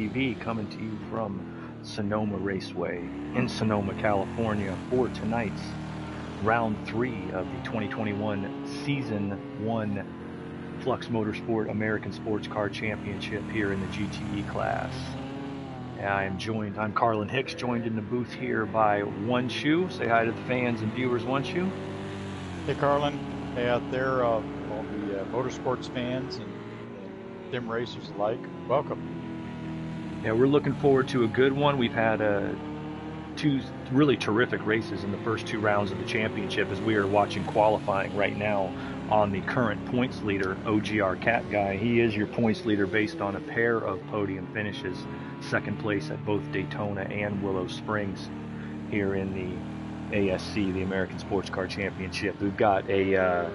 TV coming to you from Sonoma Raceway in Sonoma, California for tonight's round 3 of the 2021 Season 1 Flux Motorsport American Supercar Championship here in the GTE class. I'm Carlin Hicks, joined in the booth here by OneShoe. Say hi to the fans and viewers, OneShoe. Hey Carlin, hey out there, all the motorsports fans and sim racers alike, welcome. Yeah, we're looking forward to a good one. We've had two really terrific races in the first 2 rounds of the championship as we are watching qualifying right now on the current points leader, OGR Cat Guy. He is your points leader based on a pair of podium finishes, second place at both Daytona and Willow Springs here in the ASC, the American Supercar Championship. We've got a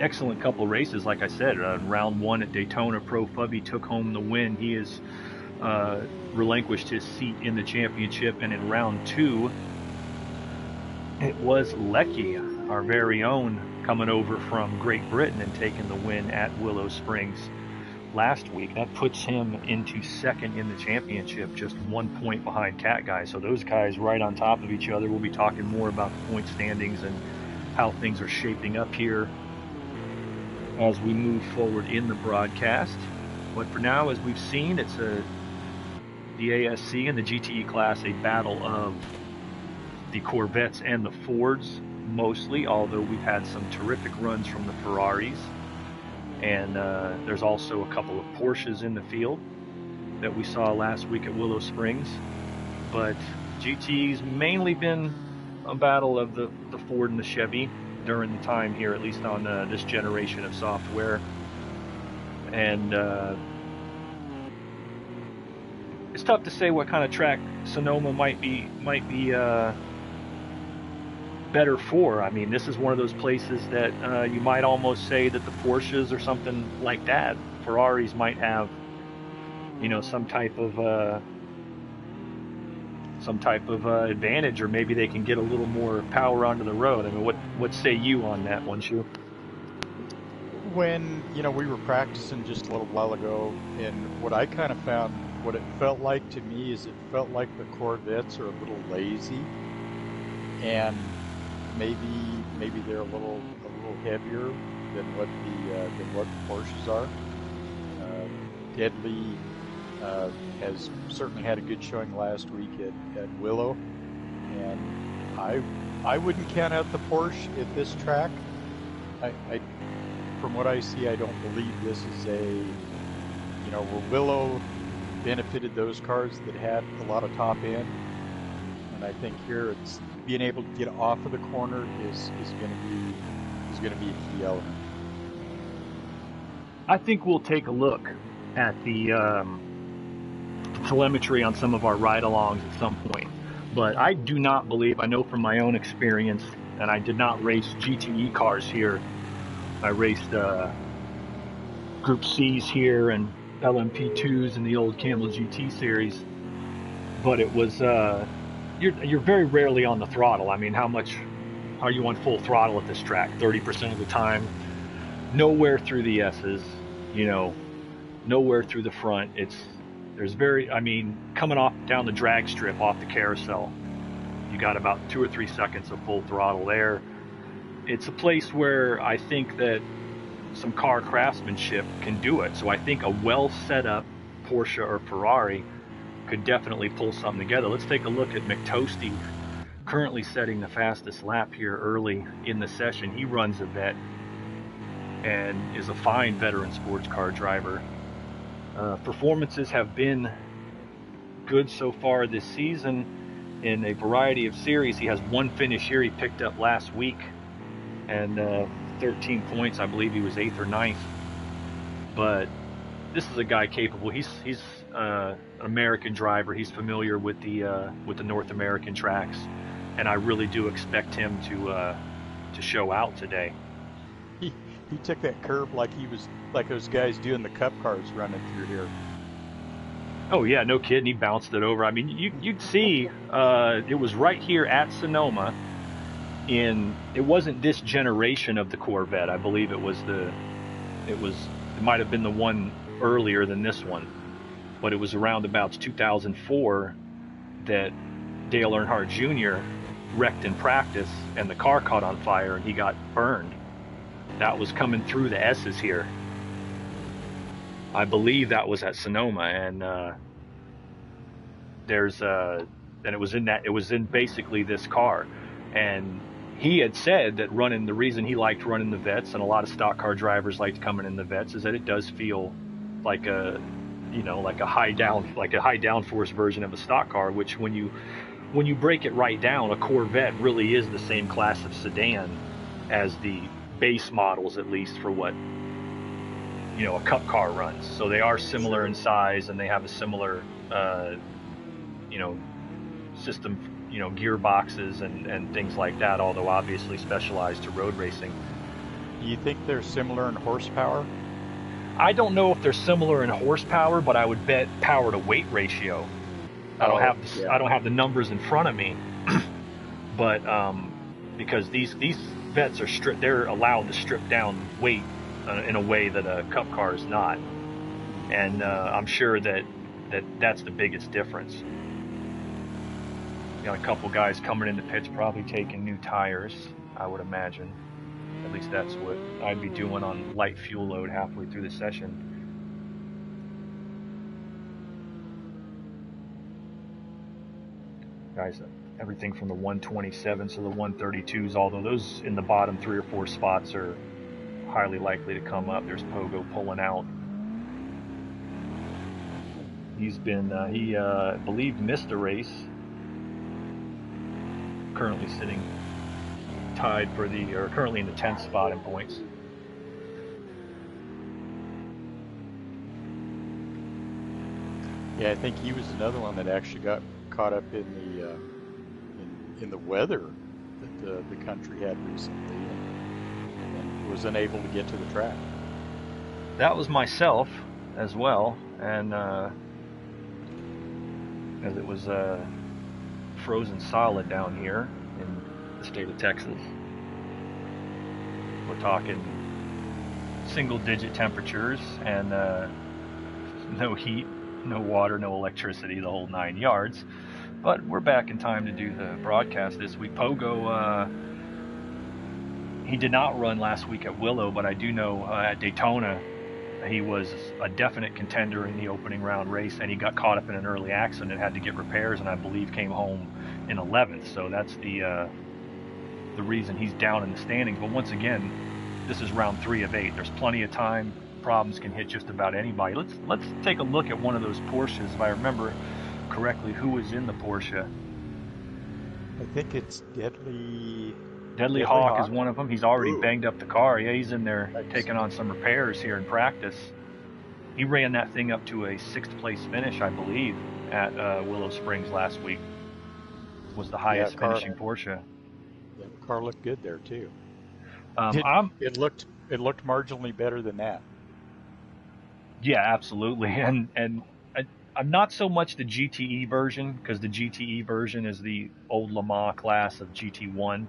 excellent couple races, like I said. Round 1 at Daytona, Pro Fubby took home the win. He has relinquished his seat in the championship. And in round 2, it was Lecky, our very own, coming over from Great Britain and taking the win at Willow Springs last week. That puts him into second in the championship, just 1 point behind Cat Guy. So those guys right on top of each other. We'll be talking more about the point standings and how things are shaping up here as we move forward in the broadcast. But for now, as we've seen, it's the ASC and the GTE class, a battle of the Corvettes and the Fords mostly, although we've had some terrific runs from the Ferraris. And there's also a couple of Porsches in the field that we saw last week at Willow Springs. But GTE's mainly been a battle of the Ford and the Chevy during the time here, at least on this generation of software. And it's tough to say what kind of track Sonoma might be better for. I mean, this is one of those places that you might almost say that the Porsches or something like that, Ferraris might have, you know, some type of advantage, or maybe they can get a little more power onto the road. I mean, what say you on that, OneShoe? When, we were practicing just a little while ago, and what I kind of found, what it felt like to me is it felt like the Corvettes are a little lazy, and maybe they're a little heavier than what the Porsches are. Deadly has certainly had a good showing last week at Willow, and I wouldn't count out the Porsche at this track. I from what I see, I don't believe this is where Willow benefited those cars that had a lot of top end, and I think here it's being able to get off of the corner is going to be a key element. I think we'll take a look at the telemetry on some of our ride-alongs at some point, but I do not believe, I know from my own experience, and I did not race GTE cars here. I raced Group C's here and LMP2s in the old Camel GT series, but it was you're very rarely on the throttle. I mean, how much are you on full throttle at this track? 30% of the time. Nowhere through the S's, nowhere through the front. Coming off down the drag strip off the carousel, you got about 2 or 3 seconds of full throttle there. It's a place where I think that some car craftsmanship can do it. So I think a well set up Porsche or Ferrari could definitely pull something together. Let's take a look at McToasty, currently setting the fastest lap here early in the session. He runs a vet and is a fine veteran sports car driver. Performances have been good so far this season in a variety of series. He has 1 finish here he picked up last week, and 13 points. I believe he was 8th or 9th. But this is a guy capable. He's an American driver. He's familiar with the North American tracks, and I really do expect him to show out today. He took that curve like he was like those guys doing the Cup cars running through here. Oh yeah, no kidding. He bounced it over. I mean, you'd see it was right here at Sonoma. It wasn't this generation of the Corvette. I believe it might have been the one earlier than this one, but it was around about 2004 that Dale Earnhardt Jr. wrecked in practice and the car caught on fire and he got burned. That was coming through the S's here. I believe that was at Sonoma, and and it was in basically this car. And he had said that the reason he liked running the Vets, and a lot of stock car drivers liked coming in the Vets, is that it does feel like a high downforce version of a stock car, which when you break it right down, a Corvette really is the same class of sedan as the base models, at least for what a Cup car runs. So they are similar in size, and they have a similar system, gearboxes and things like that, although obviously specialized to road racing. Do you think they're similar in horsepower? I don't know if they're similar in horsepower, but I would bet power to weight ratio. I don't have the numbers in front of me, but because these Vets they're allowed to strip down weight in a way that a Cup car is not, and I'm sure that's the biggest difference. A couple guys coming into pits probably taking new tires, I would imagine. At least that's what I'd be doing on light fuel load halfway through the session. Guys, everything from the 127s to the 132s, although those in the bottom 3 or 4 spots are highly likely to come up. There's Pogo pulling out. He's been, I believe, missed a race. Currently sitting tied currently in the 10th spot in points. Yeah, I think he was another one that actually got caught up in the weather that the country had recently, and was unable to get to the track. That was myself as well, and as it was frozen solid down here in the state of Texas. We're talking single-digit temperatures and no heat, no water, no electricity, the whole 9 yards. But we're back in time to do the broadcast this week. Pogo, he did not run last week at Willow, but I do know at Daytona he was a definite contender in the opening round race, and he got caught up in an early accident and had to get repairs, and I believe came home in 11th. So that's the reason he's down in the standings. But once again, this is round 3 of 8. There's plenty of time. Problems can hit just about anybody. Let's take a look at one of those Porsches. If I remember correctly, who was in the Porsche? I think it's Deadly Hawk is one of them. He's already banged up the car. Yeah, he's in there taking on some repairs here in practice. He ran that thing up to a 6th place finish, I believe, at Willow Springs last week. Was the highest finishing Porsche. Yeah, the car looked good there too. It looked marginally better than that. Yeah, absolutely. And I'm not so much the GTE version, because the GTE version is the old Le Mans class of GT1.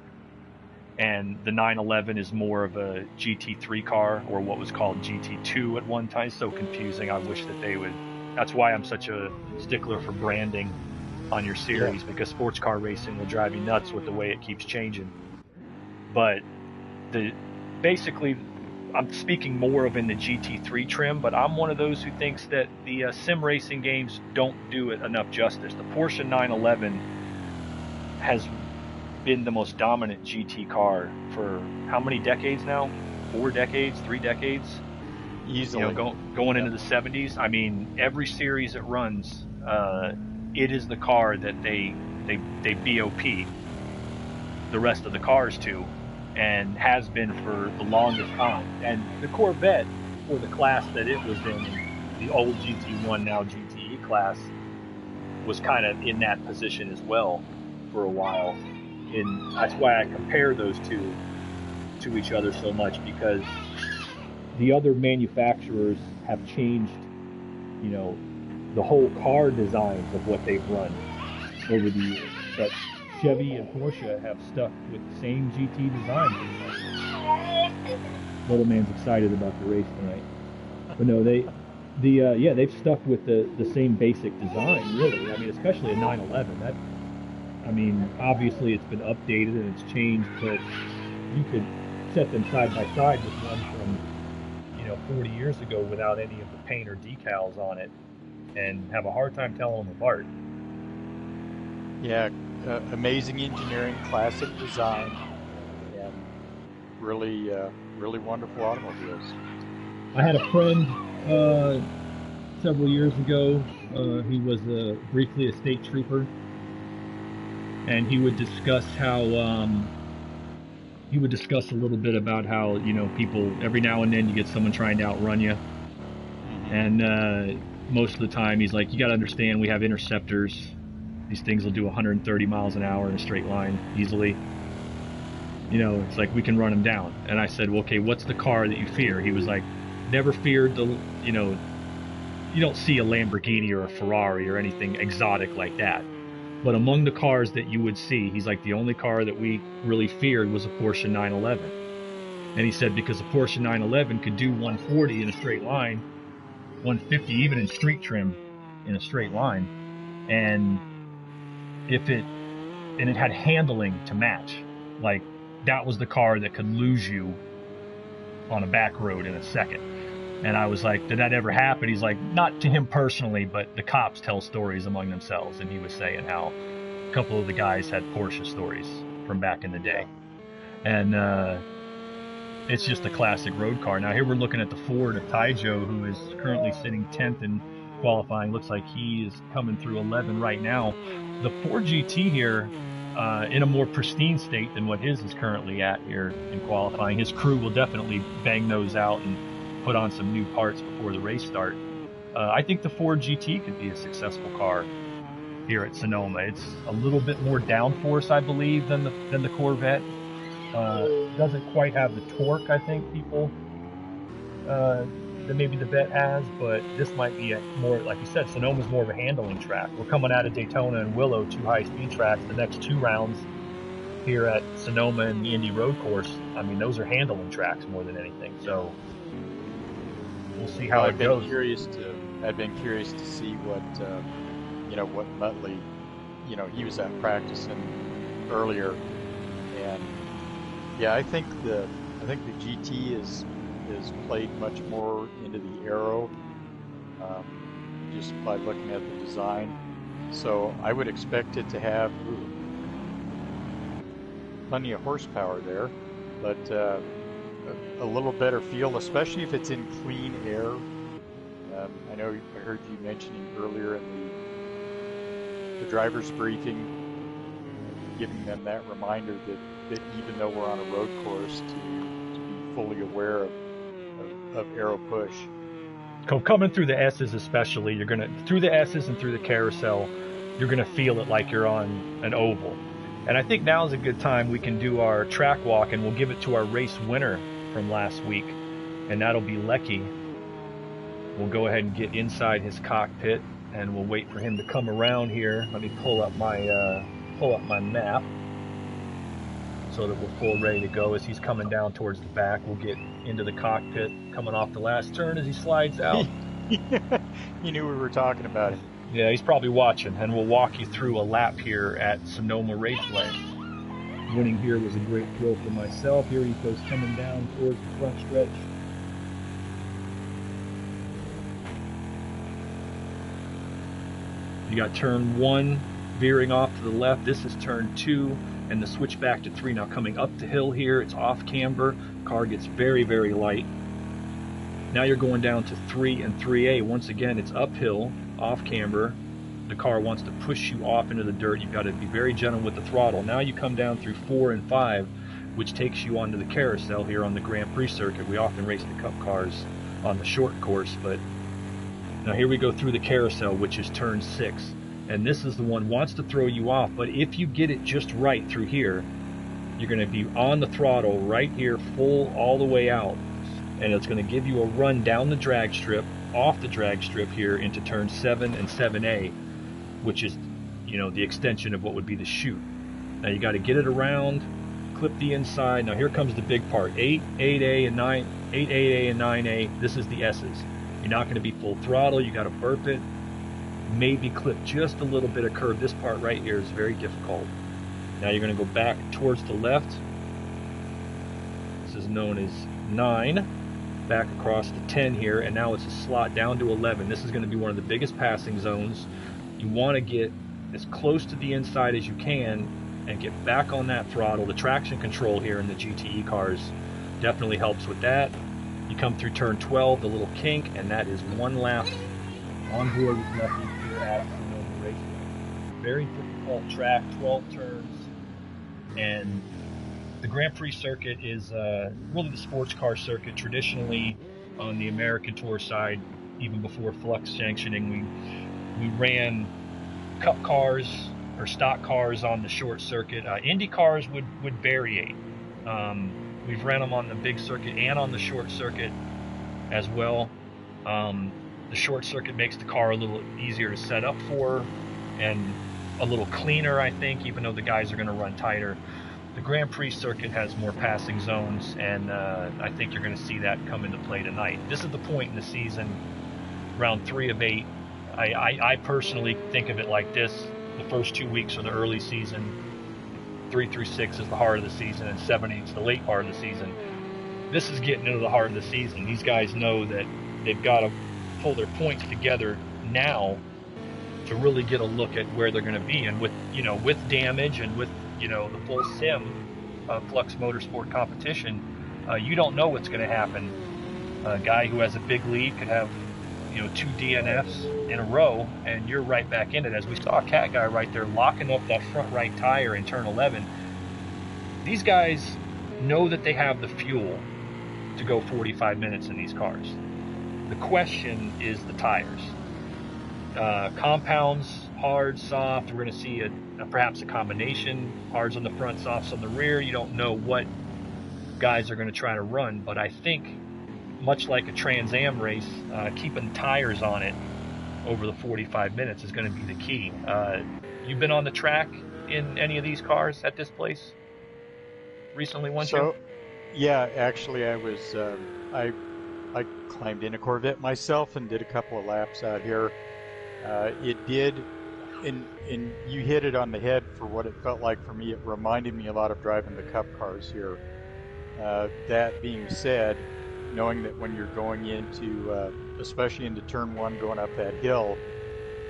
And the 911 is more of a GT3 car, or what was called GT2 at one time. It's so confusing. I wish that they would. That's why I'm such a stickler for branding on your series, because sports car racing will drive you nuts with the way it keeps changing. But basically, I'm speaking more of in the GT3 trim, but I'm one of those who thinks that the sim racing games don't do it enough justice. The Porsche 911 has been the most dominant GT car for how many decades now? 4 decades, 3 decades? Easily. Going into the 70s. I mean, every series it runs, it is the car that they BOP the rest of the cars to, and has been for the longest time. And the Corvette, or the class that it was in, the old GT1, now GTE class, was kind of in that position as well for a while. And that's why I compare those two to each other so much, because the other manufacturers have changed, the whole car designs of what they've run over the years. But Chevy and Porsche have stuck with the same GT design. Little man's excited about the race tonight. But no, Yeah, they've stuck with the same basic design, really. I mean, especially a 911. That, I mean, obviously it's been updated and it's changed, but you could set them side by side with one from 40 years ago without any of the paint or decals on it, and have a hard time telling them apart. Yeah, amazing engineering, classic design, and really, really wonderful automobiles. I had a friend several years ago. He was briefly a state trooper, and he would discuss a little bit about how people, every now and then you get someone trying to outrun you, and most of the time he's like, you got to understand, we have interceptors. These things will do 130 miles an hour in a straight line easily. It's like, we can run them down. And I said, well, okay, what's the car that you fear? He was like, never feared you don't see a Lamborghini or a Ferrari or anything exotic like that. But among the cars that you would see, he's like, the only car that we really feared was a Porsche 911. And he said, because a Porsche 911 could do 140 in a straight line, 150 even in street trim in a straight line. And it had handling to match. Like, that was the car that could lose you on a back road in a second. And I was like, did that ever happen? He's like, not to him personally, but the cops tell stories among themselves. And he was saying how a couple of the guys had Porsche stories from back in the day. And it's just a classic road car. Now here we're looking at the Ford of Taijo, who is currently sitting 10th in qualifying. Looks like he is coming through 11 right now. The Ford GT here, in a more pristine state than what his is currently at here in qualifying. His crew will definitely bang those out and put on some new parts before the race start. I think the Ford GT could be a successful car here at Sonoma. It's a little bit more downforce, I believe, than the Corvette. Doesn't quite have the torque, I think, people that maybe the Vet has, but this might be a more, like you said, Sonoma's more of a handling track. We're coming out of Daytona and Willow, two high-speed tracks. The next two rounds here at Sonoma and the Indy Road Course, I mean, those are handling tracks more than anything. So we'll see how it goes. I've been curious to see what what Muttley, he was at practicing earlier, and yeah, I think the GT is played much more into the aero, just by looking at the design. So I would expect it to have plenty of horsepower there, but a little better feel, especially if it's in clean air. I know I heard you mentioning earlier in the driver's briefing, giving them that reminder that even though we're on a road course, to be fully aware of aero push. Coming through the S's especially, through the S's and through the carousel, you're gonna feel it like you're on an oval. And I think now is a good time we can do our track walk, and we'll give it to our race winner from last week, and that'll be Lecky. We'll go ahead and get inside his cockpit, and we'll wait for him to come around here. Let me pull up my map so that we're full ready to go. As he's coming down towards the back, we'll get into the cockpit, coming off the last turn as he slides out. He knew we were talking about it. Yeah, he's probably watching, and we'll walk you through a lap here at Sonoma Raceway. Winning here was a great thrill for myself. Here he goes coming down towards the front stretch. You got turn 1 veering off to the left. This is turn 2 and the switch back to 3. Now coming up the hill here, it's off camber. Car gets very, very light. Now you're going down to 3 and 3A. Once again, it's uphill, off camber. The car wants to push you off into the dirt. You've got to be very gentle with the throttle. Now you come down through 4 and 5, which takes you onto the carousel here on the Grand Prix circuit. We often race the Cup cars on the short course, but now here we go through the carousel, which is turn 6. And this is the one wants to throw you off, but if you get it just right through here, you're going to be on the throttle right here, full all the way out. And it's going to give you a run down the drag strip, off the drag strip here into turn 7 and 7A, which is, the extension of what would be the chute. Now you got to get it around, clip the inside. Now here comes the big part. 8, 8A and 9, 8, 8A and 9A. This is the S's. You're not going to be full throttle. You got to burp it. Maybe clip just a little bit of curve. This part right here is very difficult. Now you're going to go back towards the left. This is known as 9. Back across to 10 here, and now it's a slot down to 11. This is going to be one of the biggest passing zones. You want to get as close to the inside as you can and get back on that throttle. The traction control here in the GTE cars definitely helps with that. You come through turn 12, the little kink, and that is one lap on board with nothing here at Sonoma Raceway. Very difficult track, 12 turns, and the Grand Prix circuit is really the sports car circuit. Traditionally, on the American Tour side, even before Flux sanctioning, we ran cup cars or stock cars on the short circuit. Indy cars would variate. We've ran them on the big circuit and on the short circuit as well. The short circuit makes the car a little easier to set up for and a little cleaner, I think, even though the guys are going to run tighter. The Grand Prix circuit has more passing zones, and I think you're going to see that come into play tonight. This is the point in the season, round 3 of 8. I personally think of it like this. The first 2 weeks are the early season, 3 through 6 is the heart of the season, and 7 8 is the late part of the season. This is getting into the heart of the season. These guys know that they've got to pull their points together now to really get a look at where they're going to be. And with damage and with the full sim Flux Motorsport competition, you don't know what's going to happen. A guy who has a big lead could have 2 DNFs in a row, and you're right back in it. As we saw a cat guy right there locking up that front right tire in turn 11. These guys know that they have the fuel to go 45 minutes in these cars. The question is the tires. Compounds, hard, soft. We're going to see perhaps a combination, hards on the front, softs on the rear. You don't know what guys are going to try to run, but I think much like a Trans Am race, keeping tires on it over the 45 minutes is going to be the key. You've been on the track in any of these cars at this place recently, OneShoe? So, yeah, actually, I was I climbed in a Corvette myself and did a couple of laps out here. It did, and you hit it on the head for what it felt like for me. It reminded me a lot of driving the Cup cars here. That being said, knowing that when you're going into, especially into turn 1, going up that hill,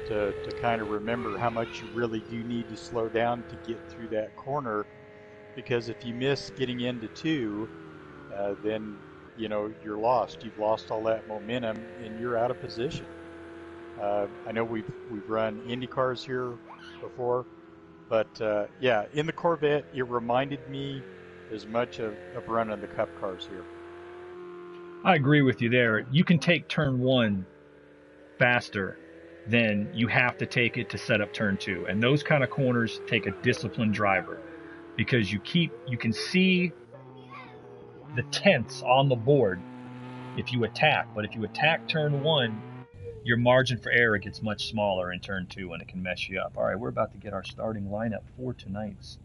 to kind of remember how much you really do need to slow down to get through that corner, because if you miss getting into 2, then you're lost. You've lost all that momentum and you're out of position. I know we've run Indy cars here before, but yeah, in the Corvette, it reminded me as much of running the Cup cars here. I agree with you there. You can take turn 1 faster than you have to take it to set up turn 2. And those kind of corners take a disciplined driver, because you can see the tenths on the board if you attack. But if you attack turn 1, your margin for error gets much smaller in turn 2, and it can mess you up. All right, we're about to get our starting lineup for tonight's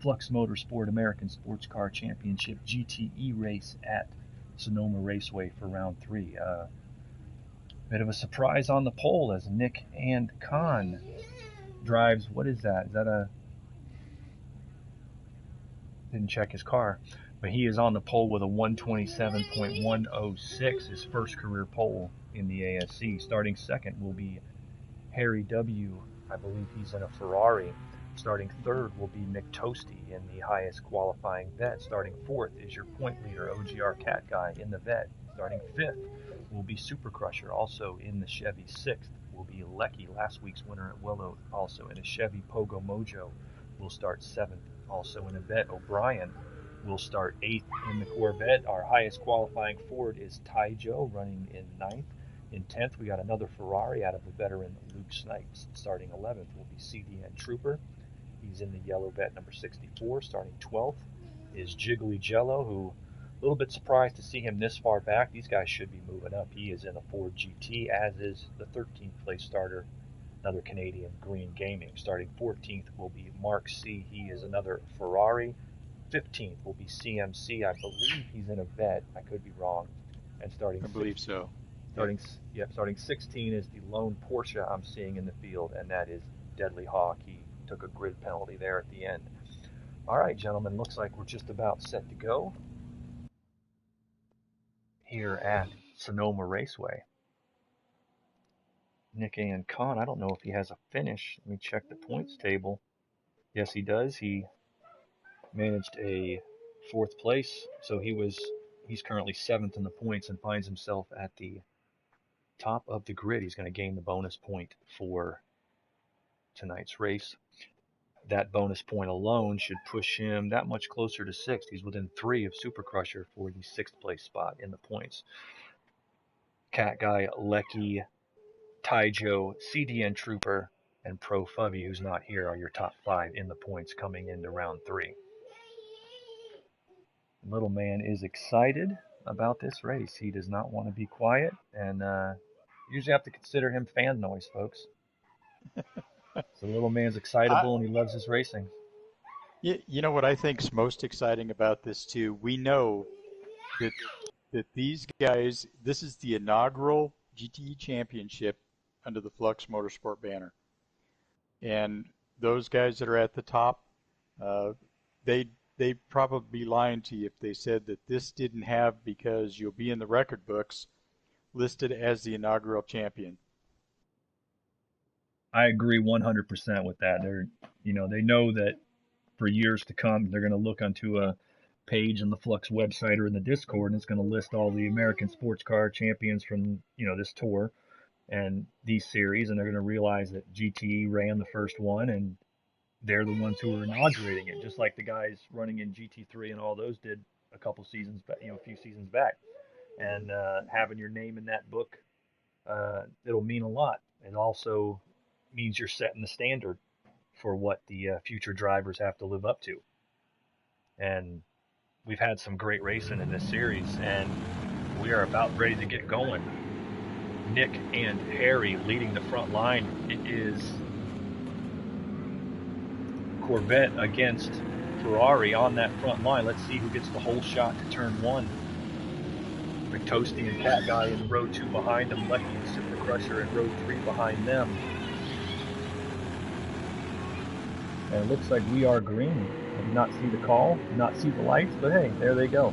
Flux Motorsport American Supercar Championship GTE race at Sonoma Raceway for round 3. Bit of a surprise on the pole as Nick and Khan drives. What is that? Is that a... Didn't check his car. But he is on the pole with a 127.106, his first career pole in the ASC. Starting second will be Harry W. I believe he's in a Ferrari. Starting third will be Mick Toasty in the highest qualifying vet. Starting fourth is your point leader, OGR Cat Guy, in the vet. Starting fifth will be Super Crusher, also in the Chevy. Sixth will be Lecky, last week's winner at Willow, also in a Chevy. Pogo Mojo will start seventh, also in a vet. O'Brien will start eighth in the Corvette. Our highest qualifying Ford is Ty Joe, running in ninth. In 10th, we got another Ferrari out of the veteran Luke Snipes. Starting 11th will be CDN Trooper. He's in the yellow vet, number 64. Starting 12th is Jiggly Jello, who a little bit surprised to see him this far back. These guys should be moving up. He is in a Ford GT, as is the 13th place starter, another Canadian, Green Gaming. Starting 14th will be Mark C. He is another Ferrari. 15th will be CMC. I believe he's in a vet. I could be wrong. And starting I believe so. Starting 16 is the lone Porsche I'm seeing in the field, and that is Deadly Hawk. He took a grid penalty there at the end. All right, gentlemen, looks like we're just about set to go here at Sonoma Raceway. Nick and Con, I don't know if he has a finish. Let me check the points table. Yes, he does. He managed a 4th place, so he's currently 7th in the points and finds himself at the top of the grid. He's going to gain the bonus point for tonight's race. That bonus point alone should push him that much closer to 6th. He's within 3 of Super Crusher for the 6th place spot in the points. Cat Guy, Lecky, Taijo, CDN Trooper, and Pro Fubby, who's not here, are your top 5 in the points coming into round 3. Little man is excited about this race. He does not want to be quiet, and usually have to consider him fan noise, folks. So little man's excitable, and he loves his racing. You know what I think's most exciting about this too? We know that these guys, this is the inaugural GTE Championship under the Flux Motorsport banner, and those guys that are at the top, they'd probably be lying to you if they said that this didn't have, because you'll be in the record books, listed as the inaugural champion. I agree 100% with that. They know that for years to come, they're going to look onto a page in the Flux website or in the Discord, and it's going to list all the American Supercar champions from, this tour and these series, and they're going to realize that GTE ran the first one, and they're the ones who are inaugurating it, just like the guys running in GT3 and all those did a couple seasons back, a few seasons back. And having your name in that book, it'll mean a lot. It also means you're setting the standard for what the future drivers have to live up to. And we've had some great racing in this series, and we are about ready to get going. Nick and Harry leading the front line. It is Corvette against Ferrari on that front line. Let's see who gets the whole shot to turn 1. McToasty and Cat Guy in row 2 behind them. Lecky and Super Crusher in row 3 behind them. And it looks like we are green. I did not see the call, did not see the lights, but hey, there they go.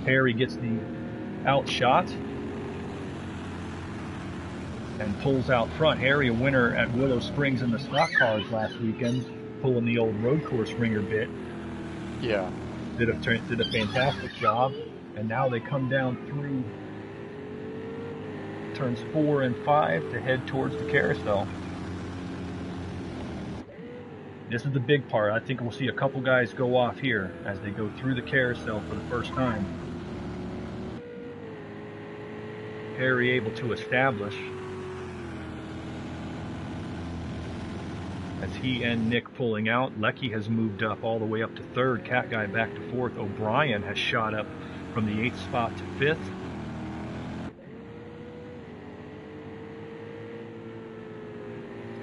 Harry gets the outshot and pulls out front. Harry, a winner at Willow Springs in the stock cars last weekend, pulling the old road course ringer bit. Yeah. Did a fantastic job. And now they come down through turns 4 and 5 to head towards the carousel. This is the big part. I think we'll see a couple guys go off here as they go through the carousel for the first time. Harry able to establish as he and Nick pulling out. Lecky has moved up all the way up to 3rd. Cat Guy back to 4th. O'Brien has shot up from the 8th spot to 5th.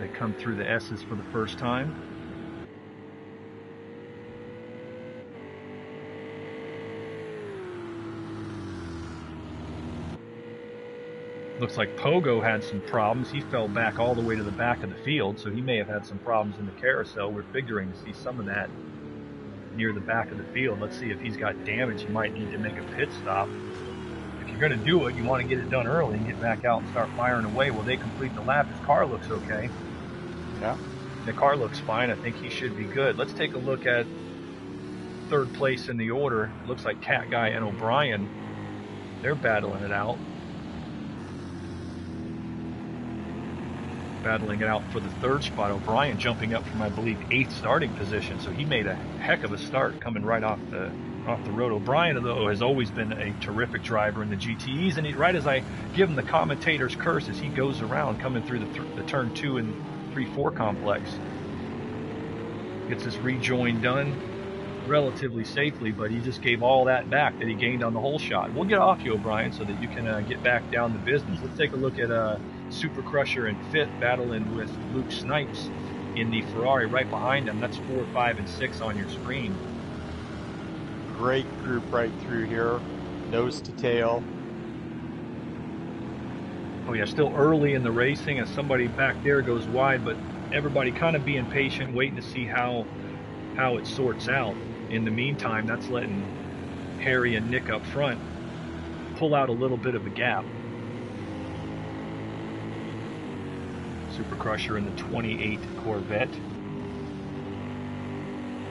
They come through the S's for the first time. Looks like Pogo had some problems. He fell back all the way to the back of the field, so he may have had some problems in the carousel. We're figuring to see some of that near the back of the field. Let's see if he's got damage. He might need to make a pit stop. If you're going to do it, you want to get it done early and get back out and start firing away. Will they complete the lap? His car looks okay. Yeah. The car looks fine. I think he should be good. Let's take a look at 3rd place in the order. It looks like Cat Guy and O'Brien, they're battling it out. Battling it out for the 3rd spot. O'Brien jumping up from, I believe, 8th starting position, so he made a heck of a start coming right off the road. O'Brien, though, has always been a terrific driver in the GTEs, and right as I give him the commentator's curse as he goes around coming through the turn 2 and 3-4 complex. Gets his rejoin done relatively safely, but he just gave all that back that he gained on the whole shot. We'll get off you, O'Brien, so that you can get back down to business. Let's take a look at Super Crusher in 5th, battling with Luke Snipes in the Ferrari right behind him. That's 4, 5, and 6 on your screen. Great group right through here, nose to tail. Oh yeah, still early in the racing, and somebody back there goes wide, but everybody kind of being patient, waiting to see how it sorts out. In the meantime, that's letting Harry and Nick up front pull out a little bit of a gap. Super Crusher in the 28 Corvette,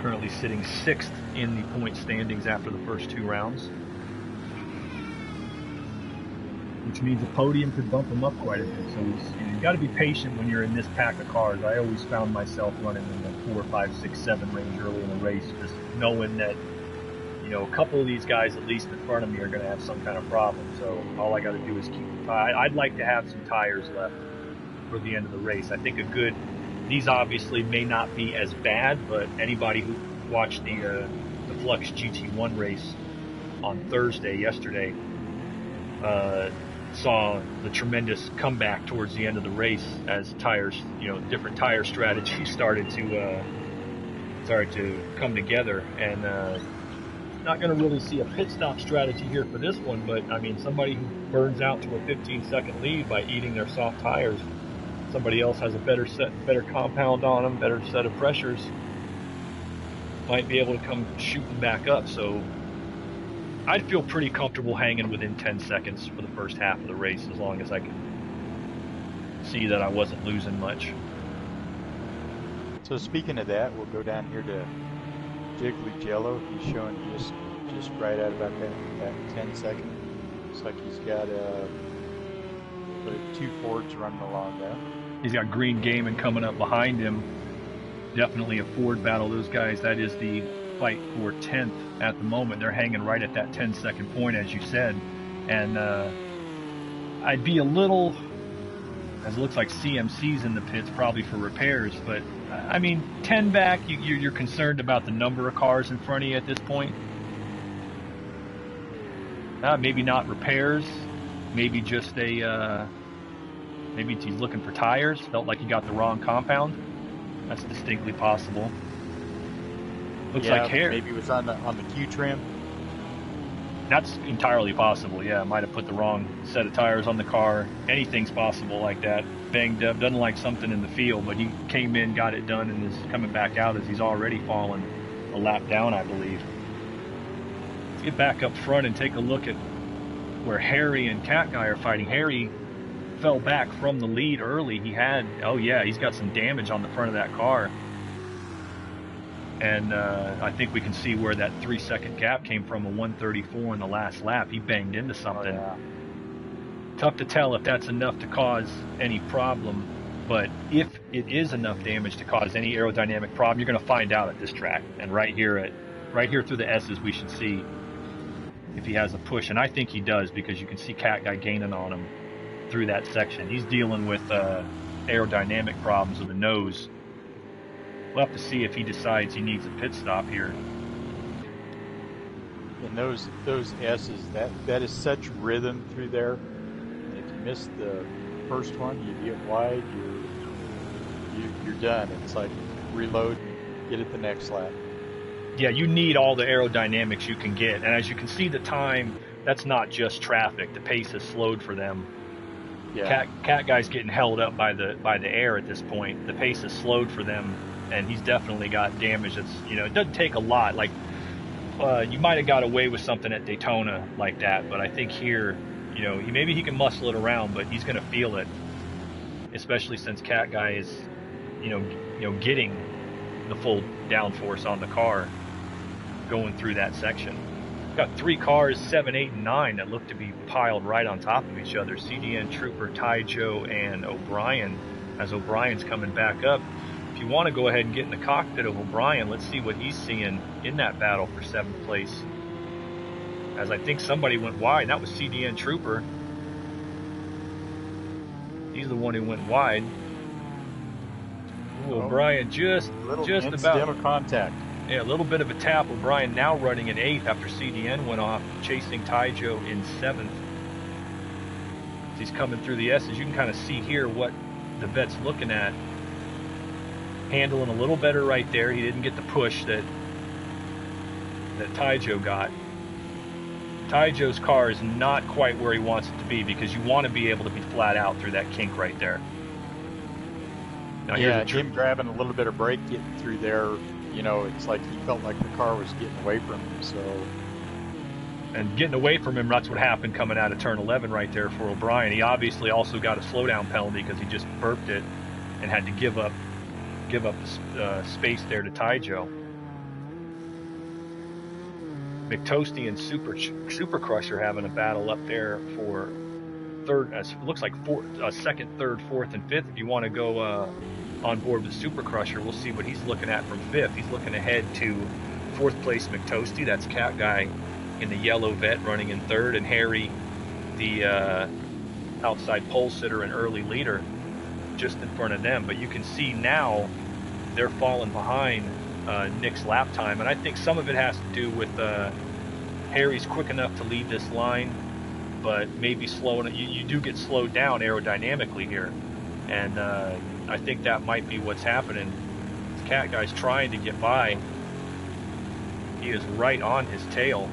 currently sitting 6th in the point standings after the first 2 rounds, which means a podium could bump him up quite a bit. So you've got to be patient when you're in this pack of cars. I always found myself running in the 4, 5, 6, 7 range early in the race, just knowing that, you know, a couple of these guys at least in front of me are going to have some kind of problem. So all I got to do is keep the tire. I'd like to have some tires left for the end of the race. I think these obviously may not be as bad, but anybody who watched the Flux GT1 race on yesterday, saw the tremendous comeback towards the end of the race as tires, you know, different tire strategies started to come together. And not going to really see a pit stop strategy here for this one, but I mean, somebody who burns out to a 15-second lead by eating their soft tires, somebody else has a better compound on them, better set of pressures, might be able to come shooting back up. So I'd feel pretty comfortable hanging within 10 seconds for the first half of the race, as long as I could see that I wasn't losing much. So speaking of that, we'll go down here to Jiggly Jello. He's showing just right at about that 10 second. Looks like he's got 2 Fords running along there. He's got Green Gaming coming up behind him. Definitely a Ford battle. Those guys, that is the fight for 10th at the moment. They're hanging right at that 10-second point, as you said. And I'd be a little, as it looks like CMC's in the pits probably for repairs, but I mean, 10 back, you're concerned about the number of cars in front of you at this point. Maybe not repairs, maybe just maybe he's looking for tires, felt like he got the wrong compound. That's distinctly possible. Looks like hair. Maybe it was on the Q trim. That's entirely possible. Yeah, might have put the wrong set of tires on the car. Anything's possible like that. Banged up, doesn't like something in the field, but he came in, got it done, and is coming back out as he's already fallen a lap down, I believe. Let's get back up front and take a look at where Harry and Cat Guy are fighting. Harry fell back from the lead early. He had, he's got some damage on the front of that car. And I think we can see where that 3-second gap came from, a 1:34 in the last lap. He banged into something. Oh, yeah. Tough to tell if that's enough to cause any problem, but if it is enough damage to cause any aerodynamic problem, you're going to find out at this track. And right here through the S's, we should see if he has a push. And I think he does, because you can see Cat Guy gaining on him through that section. He's dealing with aerodynamic problems with the nose. We'll have to see if he decides he needs a pit stop here. And those S's, that is such rhythm through there. And if you miss the first one, you get wide, you're done. It's like reload, get it the next lap. Yeah, you need all the aerodynamics you can get. And as you can see, the time, that's not just traffic. The pace has slowed for them. Yeah. Cat Guy's getting held up by the air at this point. The pace has slowed for them, and he's definitely got damage. That's, it doesn't take a lot. Like you might have got away with something at Daytona like that, but I think here, maybe he can muscle it around, but he's going to feel it, especially since Cat Guy is, getting the full downforce on the car going through that section. Got 3 cars, 7, 8, and 9, that look to be piled right on top of each other. CDN, Trooper, Taijo, and O'Brien, as O'Brien's coming back up. If you want to go ahead and get in the cockpit of O'Brien, let's see what he's seeing in that battle for 7th place. As I think somebody went wide. That was CDN Trooper. He's the one who went wide. Ooh, O'Brien just about contact. Yeah, a little bit of a tap. O'Brien now running in 8th after CDN went off, chasing Taijo in 7th. As he's coming through the S's, you can kind of see here what the vet's looking at. Handling a little better right there. He didn't get the push that Taijo got. Taijo's car is not quite where he wants it to be, because you want to be able to be flat out through that kink right there. Now, yeah, him grabbing a little bit of brake getting through there, you know, it's like he felt like the car was getting away from him. So, and getting away from him, that's what happened coming out of turn 11 right there for O'Brien. He obviously also got a slowdown penalty because he just burped it and had to give up space there to Taijo. McToasty and Super Crusher having a battle up there for third. Looks like second, third, fourth, and fifth. If you want to go on board with Super Crusher, we'll see what he's looking at from fifth. He's looking ahead to fourth place McToasty. That's Cat Guy in the yellow vet running in third, and Harry, the outside pole sitter and early leader, just in front of them. But you can see now they're falling behind Nick's lap time, and I think some of it has to do with Harry's quick enough to lead this line, but maybe slowing. You do get slowed down aerodynamically here, and I think that might be what's happening. This Cat Guy's trying to get by. He is right on his tail.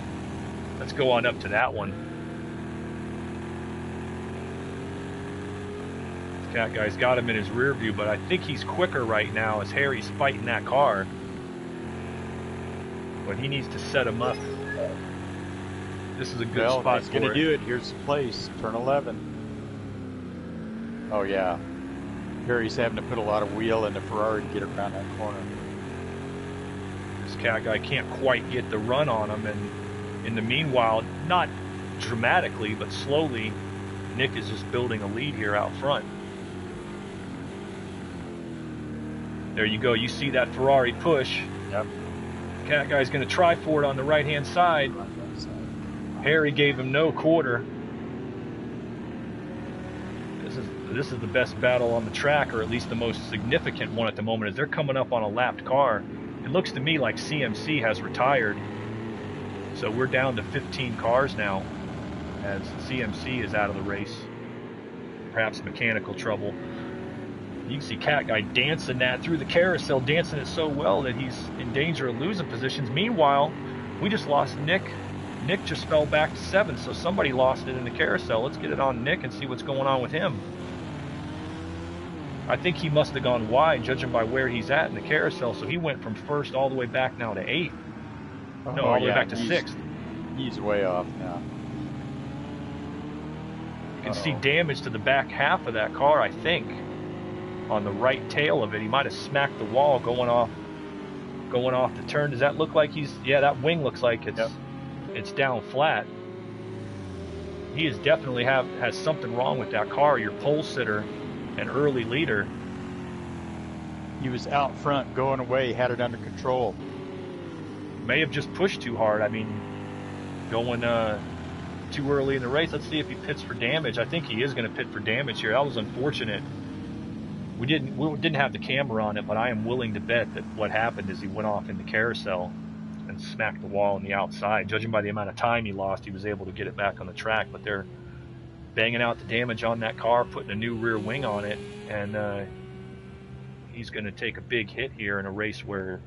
Let's go on up to that one. This Cat Guy's got him in his rear view, but I think he's quicker right now as Harry's fighting that car. But he needs to set him up. This is a good spot he's for going to it. do it. Here's the place, turn 11. Oh yeah, Harry's having to put a lot of wheel in the Ferrari to get around that corner. This Cat Guy can't quite get the run on him, and in the meanwhile, not dramatically, but slowly, Nick is just building a lead here out front. There you go. You see that Ferrari push. Yep. Cat Guy's going to try for it on the right-hand side. Harry gave him no quarter. This is the best battle on the track, or at least the most significant one at the moment, as they're coming up on a lapped car. It looks to me like CMC has retired. So we're down to 15 cars now, as CMC is out of the race. Perhaps mechanical trouble. You can see Cat Guy dancing that through the carousel, dancing it so well that he's in danger of losing positions. Meanwhile, we just lost Nick. Nick just fell back to 7th, so somebody lost it in the carousel. Let's get it on Nick and see what's going on with him. I think he must have gone wide, judging by where he's at in the carousel, so he went from 1st all the way back now to 8th. No, all the way back to 6th. He's way off now. You can see damage to the back half of that car, I think. On the right tail of it, he might have smacked the wall going off the turn. Does that look like he's? Yeah, that wing looks like it's down flat. He is definitely has something wrong with that car. Your pole sitter and early leader. He was out front, going away, had it under control. May have just pushed too hard. I mean, going too early in the race. Let's see if he pits for damage. I think he is going to pit for damage here. That was unfortunate. We didn't have the camera on it, but I am willing to bet that what happened is he went off in the carousel and smacked the wall on the outside. Judging by the amount of time he lost, he was able to get it back on the track, but they're banging out the damage on that car, putting a new rear wing on it, and he's going to take a big hit here in a race where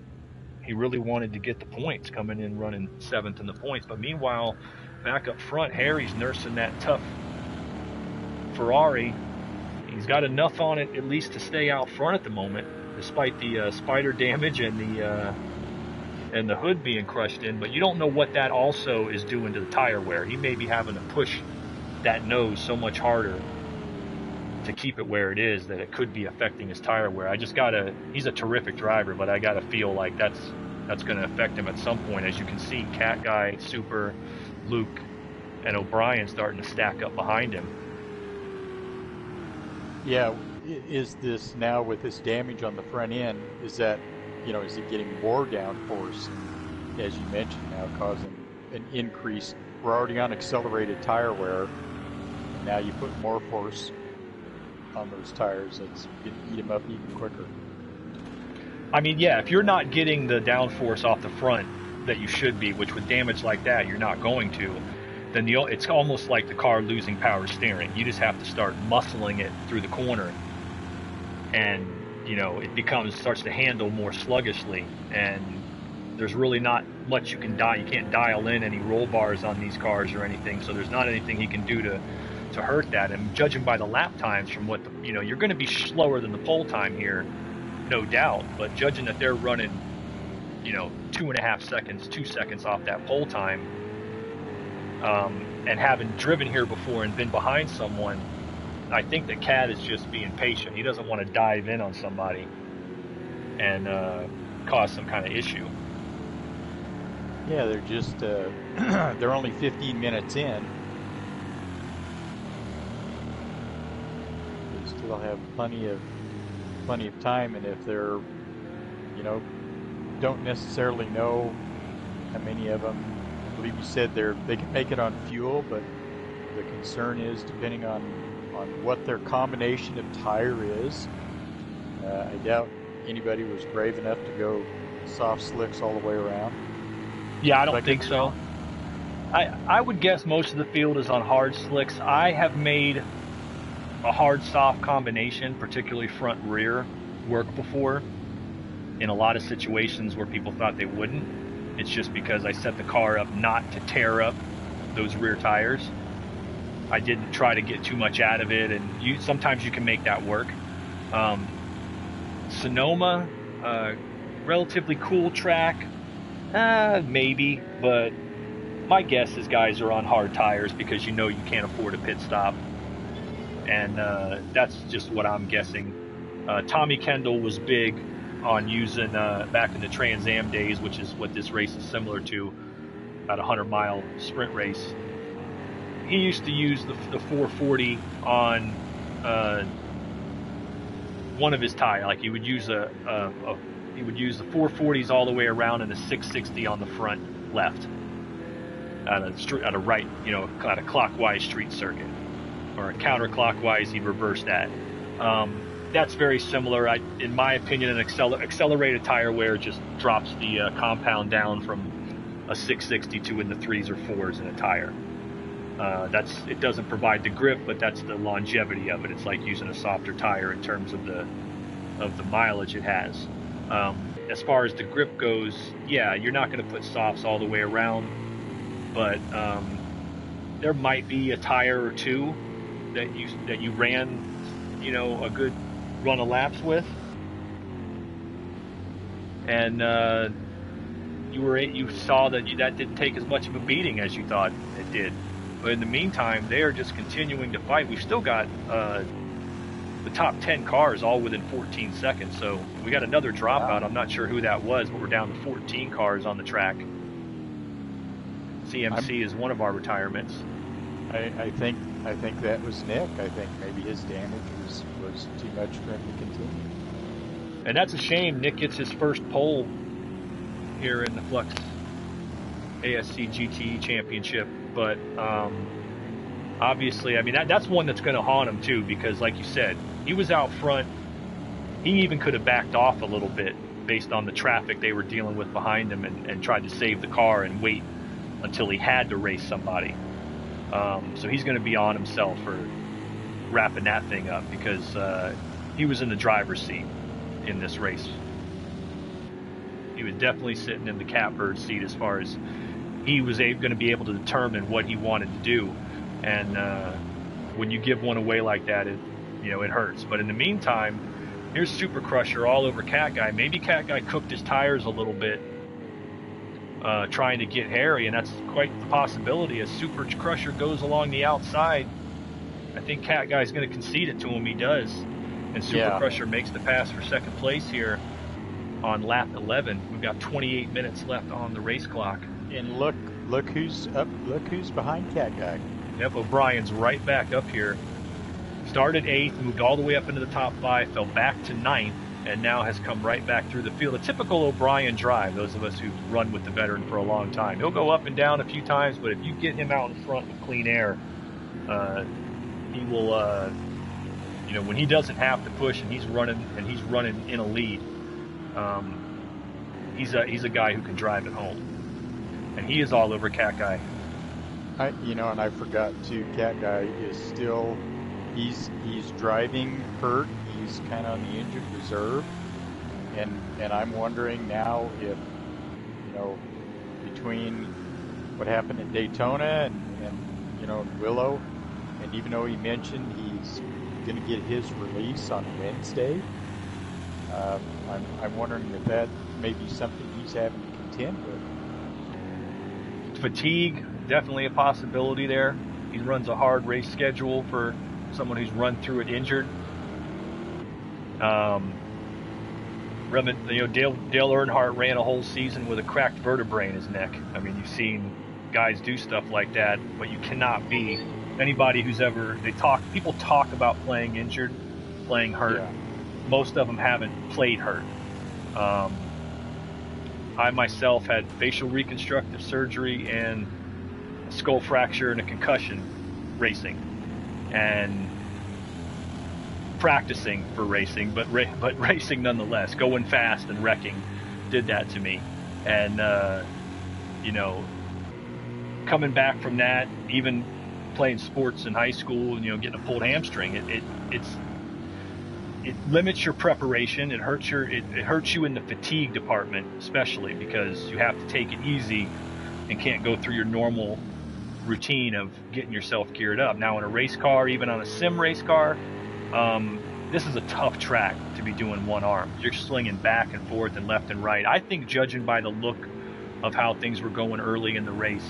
he really wanted to get the points, coming in running 7th in the points. But meanwhile, back up front, Harry's nursing that tough Ferrari. He's got enough on it at least to stay out front at the moment, despite the spider damage and the hood being crushed in. But you don't know what that also is doing to the tire wear. He may be having to push that nose so much harder to keep it where it is that it could be affecting his tire wear. He's a terrific driver, but I gotta feel like that's going to affect him at some point. As you can see, Cat Guy, Super, Luke, and O'Brien starting to stack up behind him. Yeah, is this now with this damage on the front end, is that, is it getting more downforce, as you mentioned, now causing an increase? We're already on accelerated tire wear, and now you put more force on those tires. It's going to eat them up even quicker. I mean, yeah, if you're not getting the downforce off the front that you should be, which with damage like that you're not going to, then it's almost like the car losing power steering. You just have to start muscling it through the corner, and it starts to handle more sluggishly, and there's really not much you can you can't dial in any roll bars on these cars or anything, so there's not anything he can do to hurt that. And judging by the lap times from what you're going to be slower than the pole time here, no doubt, but judging that they're running 2.5 seconds, 2 seconds off that pole time, and having driven here before and been behind someone, I think that Cat is just being patient. He doesn't want to dive in on somebody and cause some kind of issue. Yeah, they're just they're only 15 minutes in. They still have plenty of time, and if they're don't necessarily know how many of them, I believe you said they can make it on fuel, but the concern is depending on what their combination of tire is. I doubt anybody was brave enough to go soft slicks all the way around. Yeah, I don't think so. I would guess most of the field is on hard slicks. I have made a hard soft combination, particularly front rear, work before in a lot of situations where people thought they wouldn't. It's just because I set the car up not to tear up those rear tires. I didn't try to get too much out of it, and sometimes you can make that work. Sonoma, relatively cool track, maybe, but my guess is guys are on hard tires because you can't afford a pit stop, and that's just what I'm guessing. Tommy Kendall was big on using back in the Trans Am days, which is what this race is similar to, about a 100-mile sprint race. He used to use the 440 on one of his tires. Like he would use the 440s all the way around and a 660 on the front left at a right, at a clockwise street circuit, or a counterclockwise. He'd reverse that. That's very similar. In my opinion, an accelerated tire wear just drops the compound down from a 660 to in the 3s or 4s in a tire. It doesn't provide the grip, but that's the longevity of it. It's like using a softer tire in terms of the mileage it has. As far as the grip goes, yeah, you're not going to put softs all the way around, but there might be a tire or two that you ran, a good run of laps with, and you saw that didn't take as much of a beating as you thought it did. But in the meantime, they are just continuing to fight. We've still got the top 10 cars all within 14 seconds. So we got another dropout. I'm not sure who that was, but we're down to 14 cars on the track. CMC is one of our retirements. I think that was Nick. I think maybe his damage was too much for him to continue. And that's a shame. Nick gets his first pole here in the Flux ASC GTE Championship. But obviously, I mean, that's one that's going to haunt him too, because like you said, he was out front. He even could have backed off a little bit based on the traffic they were dealing with behind him, and tried to save the car and wait until he had to race somebody. So he's going to be on himself for wrapping that thing up, because he was in the driver's seat in this race. He was definitely sitting in the catbird seat as far as he was going to be able to determine what he wanted to do. And when you give one away like that, it hurts. But in the meantime, here's Super Crusher all over Cat Guy. Maybe Cat Guy cooked his tires a little bit trying to get Harry, and that's quite the possibility. As Super Crusher goes along the outside, I think Cat Guy's going to concede it to him. He does. And Super Crusher makes the pass for second place here on lap 11. We've got 28 minutes left on the race clock. And look who's up. Look who's behind Cat Guy. Yep, O'Brien's right back up here. Started 8th, moved all the way up into the top 5, fell back to 9th, and now has come right back through the field. A typical O'Brien drive, those of us who've run with the veteran for a long time. He'll go up and down a few times, but if you get him out in front with clean air, he will, when he doesn't have to push and he's running in a lead, he's a guy who can drive it home. And he is all over Cat Guy. And I forgot too, Cat Guy is still, he's driving hurt. He's kind of on the injured reserve, and I'm wondering now if between what happened at Daytona and you know, Willow, and even though he mentioned he's going to get his release on Wednesday, I'm wondering if that may be something he's having to contend with. Fatigue, definitely a possibility there. He runs a hard race schedule for someone who's run through it injured. You know, Dale Earnhardt ran a whole season with a cracked vertebrae in his neck. I mean, you've seen guys do stuff like that, but you cannot be anybody who's ever, people talk about playing injured, playing hurt. Yeah. Most of them haven't played hurt. I myself had facial reconstructive surgery and a skull fracture and a concussion racing, and practicing for racing, but racing nonetheless. Going fast and wrecking did that to me. And you know, coming back from that, even playing sports in high school, and, you know, getting a pulled hamstring, it limits your preparation. It hurts you in the fatigue department, especially because you have to take it easy and can't go through your normal routine of getting yourself geared up. Now in a race car, even on a sim race car, this is a tough track to be doing one arm. You're swinging back and forth and left and right. I think, judging by the look of how things were going early in the race,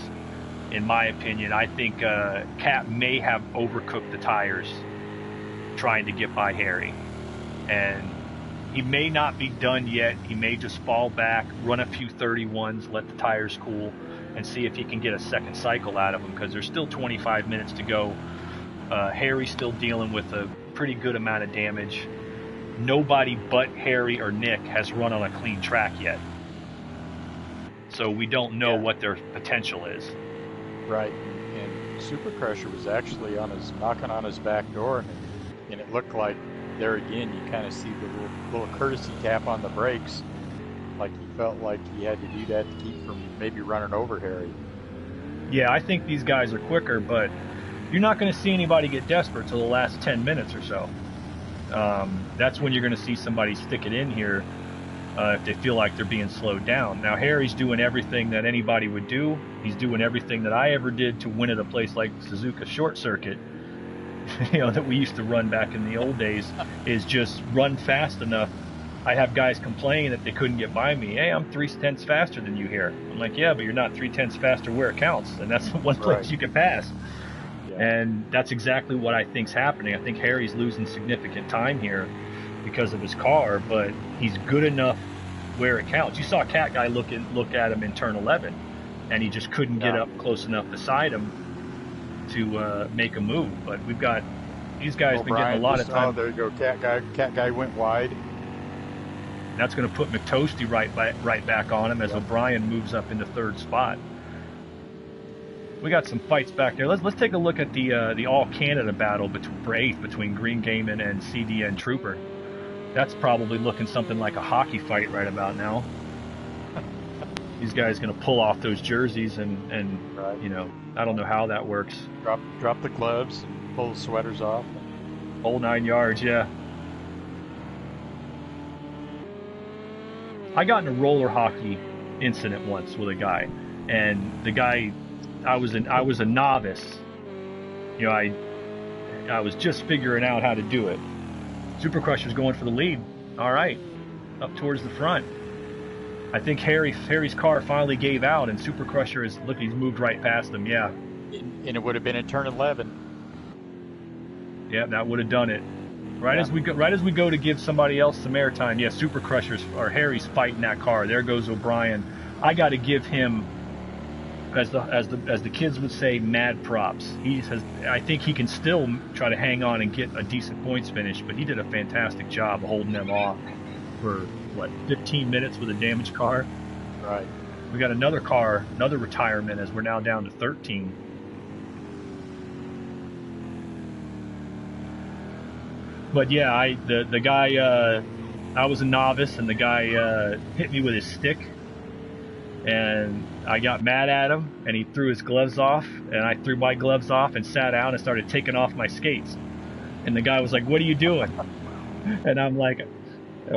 in my opinion, I think Cat may have overcooked the tires trying to get by Harry. And he may not be done yet. He may just fall back, run a few 31s, let the tires cool, and see if he can get a second cycle out of them, because there's still 25 minutes to go. Harry's still dealing with a pretty good amount of damage. Nobody but Harry or Nick has run on a clean track yet. So we don't know what their potential is. Right. And Super Crusher was actually knocking on his back door, and it looked like there again you kind of see the little courtesy tap on the brakes, like he felt like he had to do that to keep from maybe running over Harry. Yeah, I think these guys are quicker, but you're not going to see anybody get desperate till the last 10 minutes or so. That's when you're going to see somebody stick it in here if they feel like they're being slowed down. Now, Harry's doing everything that anybody would do. He's doing everything that I ever did to win at a place like Suzuka Short Circuit, you know, that we used to run back in the old days, is just run fast enough. I have guys complaining that they couldn't get by me. Hey, I'm 3/10 faster than you here. I'm like, yeah, but you're not 3/10 faster where it counts, and that's the one place you can pass. And that's exactly what I think's happening. I think Harry's losing significant time here because of his car, but he's good enough where it counts. You saw Cat Guy look at him in turn 11, and he just couldn't get up close enough beside him to make a move. But we've got these guys been getting a lot of time. Oh, there you go. Cat Guy went wide. That's going to put McToasty right back on him as O'Brien moves up into third spot. We got some fights back there. Let's take a look at the All Canada battle for 8th between Green Gaiman and CDN Trooper. That's probably looking something like a hockey fight right about now. These guys going to pull off those jerseys and you know, I don't know how that works. Drop the gloves and pull the sweaters off. Whole 9 yards, yeah. I got in a roller hockey incident once with a guy, and the guy, I was a novice. You know, I was just figuring out how to do it. Super Crusher's going for the lead. All right, up towards the front. I think Harry's car finally gave out, and Super Crusher he's moved right past him. Yeah, and it would have been at turn 11. Yeah, that would have done it. Right as we go to give somebody else some airtime. Yeah, Super Crusher's or Harry's fighting that car. There goes O'Brien. I got to give him, as the kids would say, mad props. I think he can still try to hang on and get a decent points finish, but he did a fantastic job holding them off for 15 minutes with a damaged car. Right. We got another retirement as we're now down to 13. But yeah, the guy, I was a novice, and the guy hit me with his stick, and I got mad at him, and he threw his gloves off, and I threw my gloves off and sat down and started taking off my skates. And the guy was like, "What are you doing?" And I'm like, if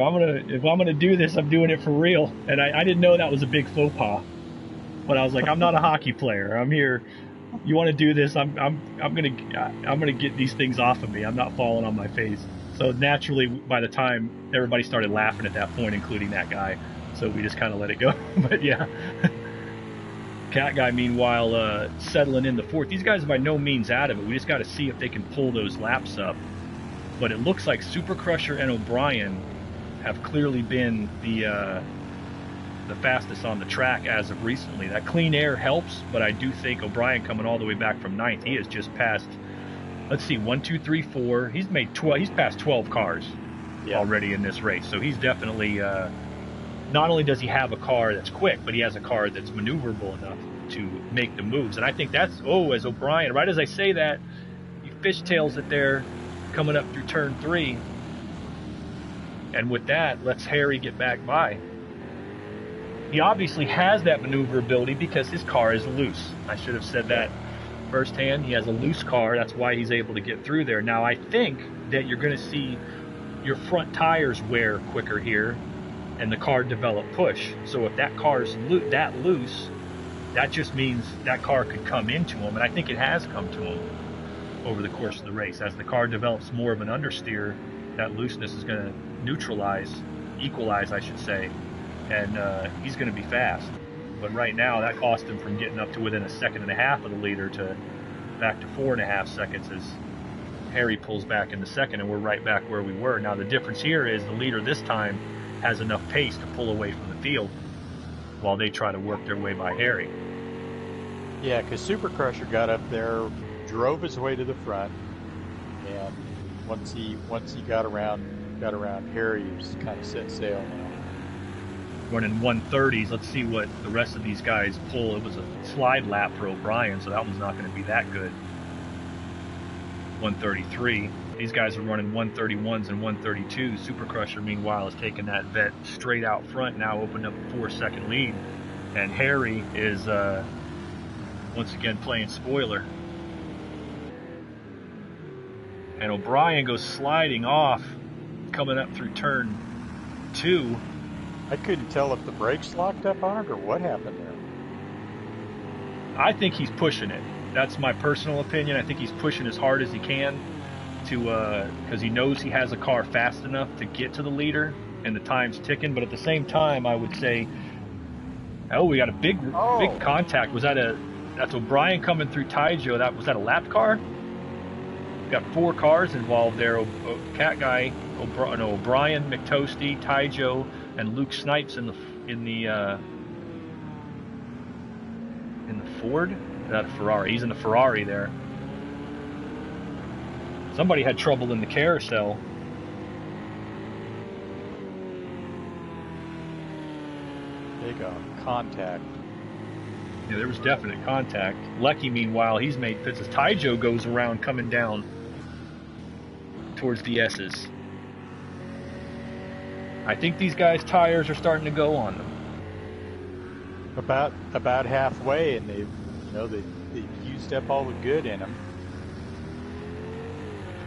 I'm gonna do this, I'm doing it for real. And I didn't know that was a big faux pas. But I was like, I'm not a hockey player. I'm here. You want to do this? I'm gonna get these things off of me. I'm not falling on my face. So naturally, by the time everybody started laughing at that point, including that guy, so we just kind of let it go. But yeah, Cat Guy, meanwhile, settling in the fourth. These guys are by no means out of it. We just got to see if they can pull those laps up. But it looks like Super Crusher and O'Brien have clearly been the fastest on the track as of recently. That clean air helps, but I do think O'Brien coming all the way back from ninth, he has just passed, let's see, 1, 2, 3, 4. He's made 12. He's passed 12 cars already in this race. So he's definitely, not only does he have a car that's quick, but he has a car that's maneuverable enough to make the moves. And I think that's, as O'Brien, right as I say that, he fishtails it there coming up through turn 3. And with that, lets Harry get back by. He obviously has that maneuverability because his car is loose. I should have said that firsthand. He has a loose car. That's why he's able to get through there. Now, I think that you're going to see your front tires wear quicker here and the car develop push. So if that car's that loose, that just means that car could come into him. And I think it has come to him over the course of the race. As the car develops more of an understeer, that looseness is going to equalize, I should say. And he's going to be fast. But right now, that cost him from getting up to within 1.5 seconds of the leader to back to 4.5 seconds as Harry pulls back in the second, and we're right back where we were. Now, the difference here is the leader this time has enough pace to pull away from the field while they try to work their way by Harry. Yeah, because Super Crusher got up there, drove his way to the front, and once he got around Harry, he was kind of set sail now. Running 130s. Let's see what the rest of these guys pull. It was a slide lap for O'Brien, so that one's not going to be that good. 133. These guys are running 131s and 132. Super Crusher, meanwhile, is taking that vet straight out front, now opened up a 4-second lead. And Harry is once again playing spoiler. And O'Brien goes sliding off, coming up through turn 2. I couldn't tell if the brakes locked up on it or what happened there. I think he's pushing it. That's my personal opinion. I think he's pushing as hard as he can to, because he knows he has a car fast enough to get to the leader, and the time's ticking. But at the same time, I would say, we got a big contact. That's O'Brien coming through Taijo. Was that a lap car? We got 4 cars involved there. Cat Guy, O'Brien, McToasty, Taijo, and Luke Snipes in the Ford. Is that a Ferrari? He's in the Ferrari there. Somebody had trouble in the carousel. They got contact. Yeah, there was definite contact. Lecky, meanwhile, he's made fits as Taijo goes around coming down towards the S's. I think these guys' tires are starting to go on them. About halfway, and they've used up all the good in them.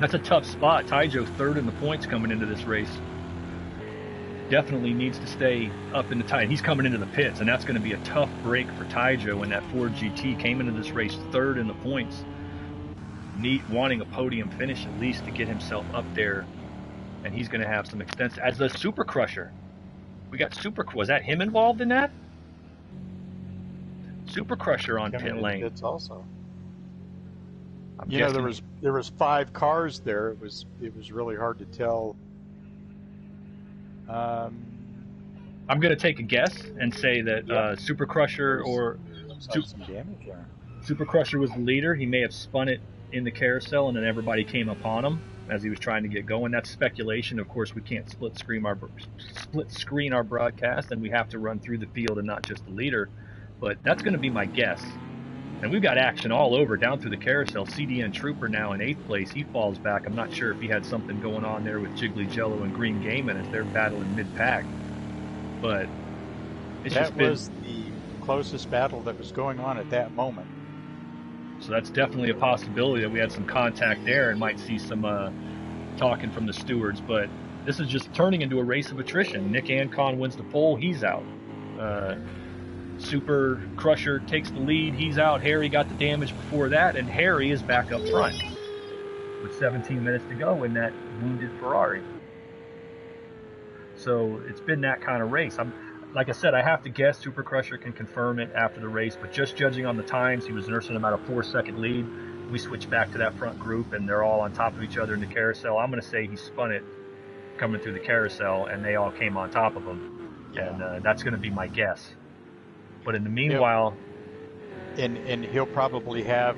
That's a tough spot. Taijo third in the points coming into this race. Definitely needs to stay up in the tie. He's coming into the pits, and that's going to be a tough break for Taijo when that Ford GT came into this race third in the points. Wanting a podium finish at least to get himself up there. And he's going to have some extensive, as the Super Crusher. We got was that him involved in that? Super Crusher on pit lane. It's also. There was 5 cars there. It was really hard to tell. I'm going to take a guess and say that Super Crusher some damage there. Super Crusher was the leader. He may have spun it in the carousel, and then everybody came upon him as he was trying to get going. That's speculation. Of course, we can't split screen our broadcast, and we have to run through the field and not just the leader. But that's going to be my guess. And we've got action all over down through the carousel. CDN Trooper now in 8th place. He falls back. I'm not sure if he had something going on there with Jiggly Jello and Green Gaiman as they're battling mid-pack. But that was the closest battle that was going on at that moment. So that's definitely a possibility that we had some contact there and might see some talking from the stewards. But this is just turning into a race of attrition. Nick Ancon wins the pole. He's out. Super Crusher takes the lead. He's out. Harry got the damage before that, and Harry is back up front with 17 minutes to go in that wounded Ferrari. So it's been that kind of race. Like I said, I have to guess Super Crusher can confirm it after the race, but just judging on the times, he was nursing about a 4-second lead. We switch back to that front group, and they're all on top of each other in the carousel. I'm going to say he spun it coming through the carousel, and they all came on top of him. Yeah. And that's going to be my guess. But in the meanwhile... And he'll probably have,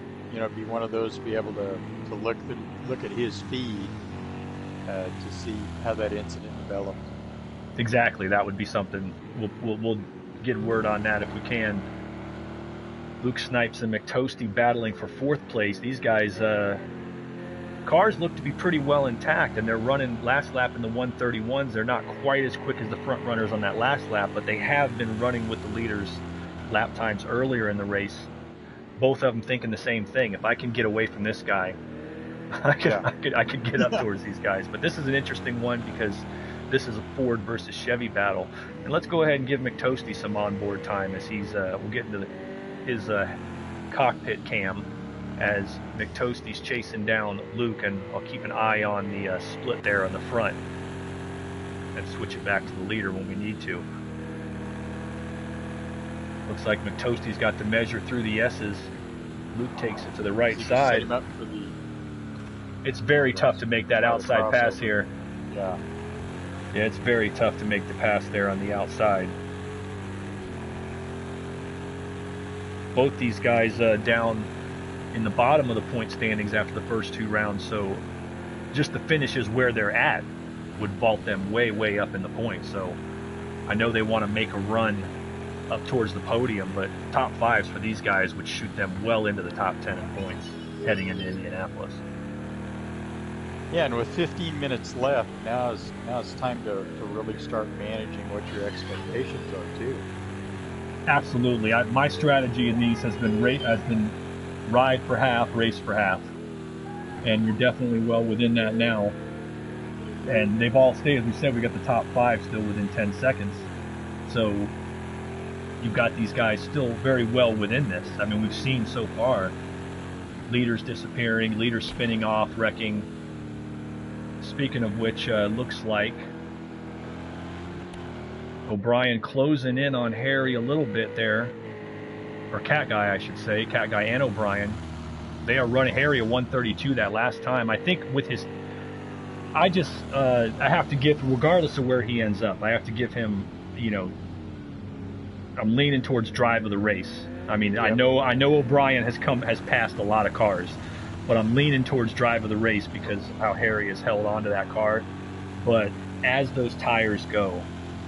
be one of those, be able to look at his feed to see how that incident developed. Exactly, that would be something. We'll get word on that if we can. Luke Snipes and McToasty battling for 4th place. These guys, cars look to be pretty well intact, and they're running last lap in the 131s. They're not quite as quick as the front runners on that last lap, but they have been running with the leaders lap times earlier in the race. Both of them thinking the same thing. If I can get away from this guy, I could get up towards these guys. But this is an interesting one because this is a Ford versus Chevy battle. And let's go ahead and give McToasty some onboard time as he's we'll get into his cockpit cam as McToasty's chasing down Luke, and I'll keep an eye on the split there on the front and switch it back to the leader when we need to. Looks like McToasty's got the measure through the S's. Luke takes it to the right side. It's very tough to make that outside pass here. Yeah, it's very tough to make the pass there on the outside. Both these guys down in the bottom of the point standings after the first 2 rounds, so just the finishes where they're at would vault them way, way up in the points. So I know they want to make a run up towards the podium, but top 5s for these guys would shoot them well into the top 10 in points heading into Indianapolis. Yeah, and with 15 minutes left, now it's time to really start managing what your expectations are too. Absolutely. My strategy in these has been ride for half, race for half, and you're definitely well within that now. And they've all stayed, as we said, we got the top 5 still within 10 seconds. So you've got these guys still very well within this. I mean, we've seen so far leaders disappearing, leaders spinning off, wrecking. Speaking of which, looks like O'Brien closing in on Harry a little bit there, or Cat Guy, I should say. Cat Guy and O'Brien. They are running Harry a 132 that last time. I think with his, I have to give, regardless of where he ends up, I have to give him, I'm leaning towards drive of the race. I mean, yep. I know O'Brien has passed a lot of cars, but I'm leaning towards drive of the race because of how Harry has held onto that car. But as those tires go,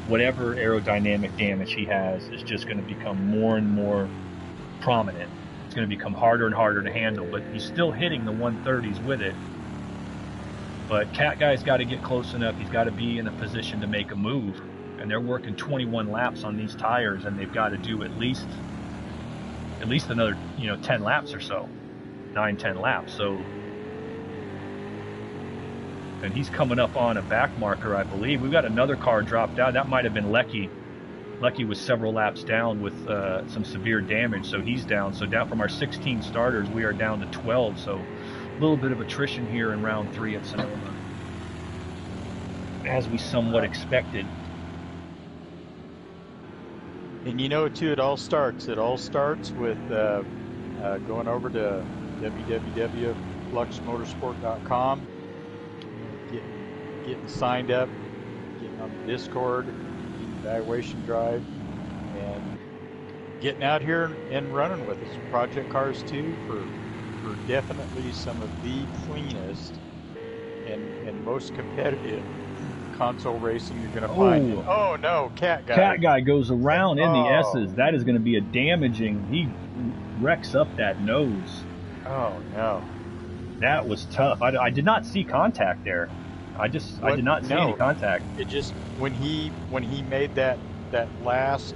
whatever aerodynamic damage he has is just going to become more and more prominent. It's going to become harder and harder to handle, but he's still hitting the 130s with it. But Cat Guy's got to get close enough. He's got to be in a position to make a move. And they're working 21 laps on these tires, and they've got to do at least another 10 laps or so, 9-10 laps. So, and he's coming up on a back marker, I believe. We've got another car dropped out. That might have been Lecky. Lecky was several laps down with some severe damage, so he's down. So down from our 16 starters, we are down to 12. So a little bit of attrition here in round 3 at Sonoma, as we somewhat expected. And too, it all starts with going over to www.fluxmotorsport.com, getting signed up, getting on the Discord, getting evaluation drive, and getting out here and running with us. Project Cars 2 for definitely some of the cleanest and most competitive console racing you're going to find. Oh no, Cat Guy. Cat Guy goes around in the S's. That is going to be a damaging. He wrecks up that nose. Oh no. That was tough. I did not see contact there. I did not see any contact. It just, when he made that last,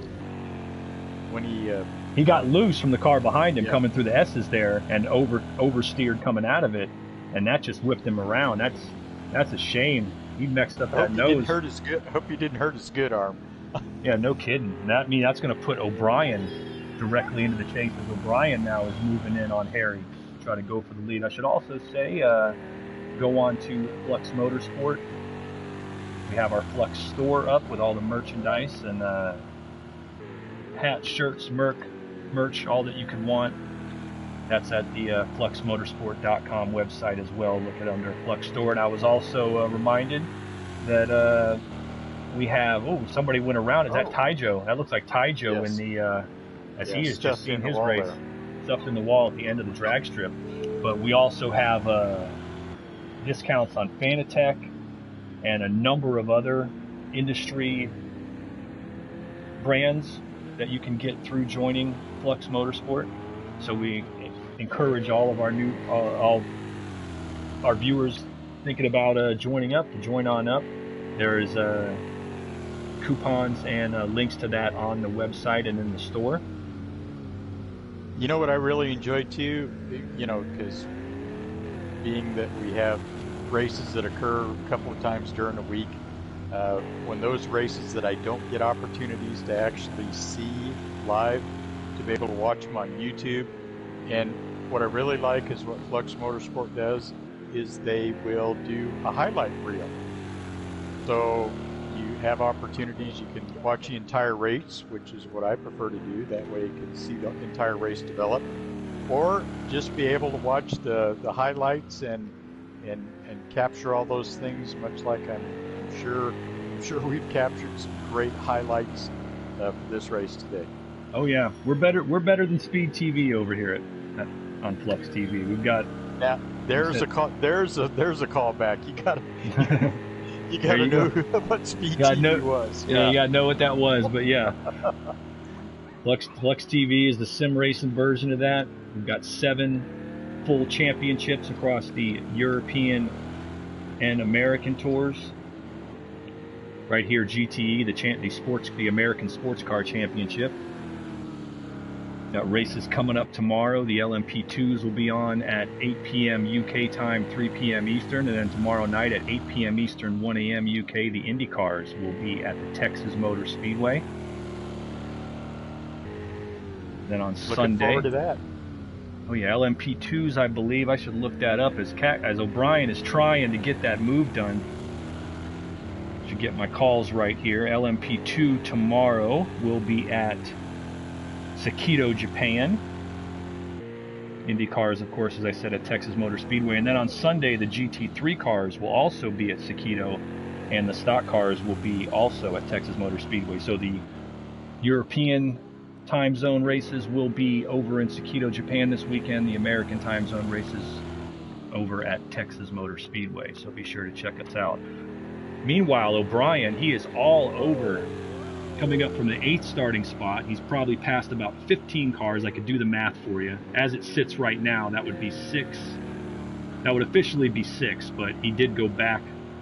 when he got loose from the car behind him coming through the S's there and oversteered coming out of it, and that just whipped him around. That's a shame. He mixed up that nose. Hope he didn't hurt his good arm. Yeah, no kidding. That's going to put O'Brien directly into the chase, as O'Brien now is moving in on Harry to try to go for the lead. I should also say, go on to Flux Motorsport. We have our Flux store up with all the merchandise and hats, shirts, merch, all that you could want. That's at the FluxMotorsport.com website as well. Look it under Flux Store. And I was also reminded that we have, somebody went around. Is that Taijo? That looks like Taijo. Yes. In the, as he is just seeing his race, stuffed in the wall at the end of the drag strip. But we also have discounts on Fanatec and a number of other industry brands that you can get through joining Flux Motorsport. So we encourage all of our all our viewers thinking about joining up to join on up. There's coupons and links to that on the website and in the store. You know what I really enjoy too, because being that we have races that occur a couple of times during the week, when those races that I don't get opportunities to actually see live, to be able to watch them on YouTube. And what I really like is what Flux Motorsport does is they will do a highlight reel. So you have opportunities, you can watch the entire race, which is what I prefer to do. That way you can see the entire race develop. Or just be able to watch the highlights and capture all those things, much like I'm sure we've captured some great highlights for this race today. Oh yeah, we're better than Speed TV over here on Flux TV. We've got there's a callback. You gotta know what Speed TV was. Yeah, you gotta know what that was. But yeah, Flux TV is the sim racing version of that. We've got 7 full championships across the European and American tours. Right here, GTE, the American Sports Car Championship. Got races coming up tomorrow. The LMP2s will be on at 8 p.m. UK time, 3 p.m. Eastern, and then tomorrow night at 8 p.m. Eastern, 1 a.m. UK, the Indy Cars will be at the Texas Motor Speedway. Then on Sunday. Looking forward to that. Oh yeah, LMP2s, I believe. I should look that up as O'Brien is trying to get that move done. Should get my calls right here. LMP2 tomorrow will be at Sakito, Japan. Indy cars, of course, as I said, at Texas Motor Speedway. And then on Sunday, the GT3 cars will also be at Sakito, and the stock cars will be also at Texas Motor Speedway. So the European time zone races will be over in Sakito, Japan this weekend. The American time zone races over at Texas Motor Speedway. So be sure to check us out. Meanwhile, O'Brien, he is all over. Coming up from the 8th starting spot, he's probably passed about 15 cars. I could do the math for you. As it sits right now, that would be 6. That would officially be 6, but he did go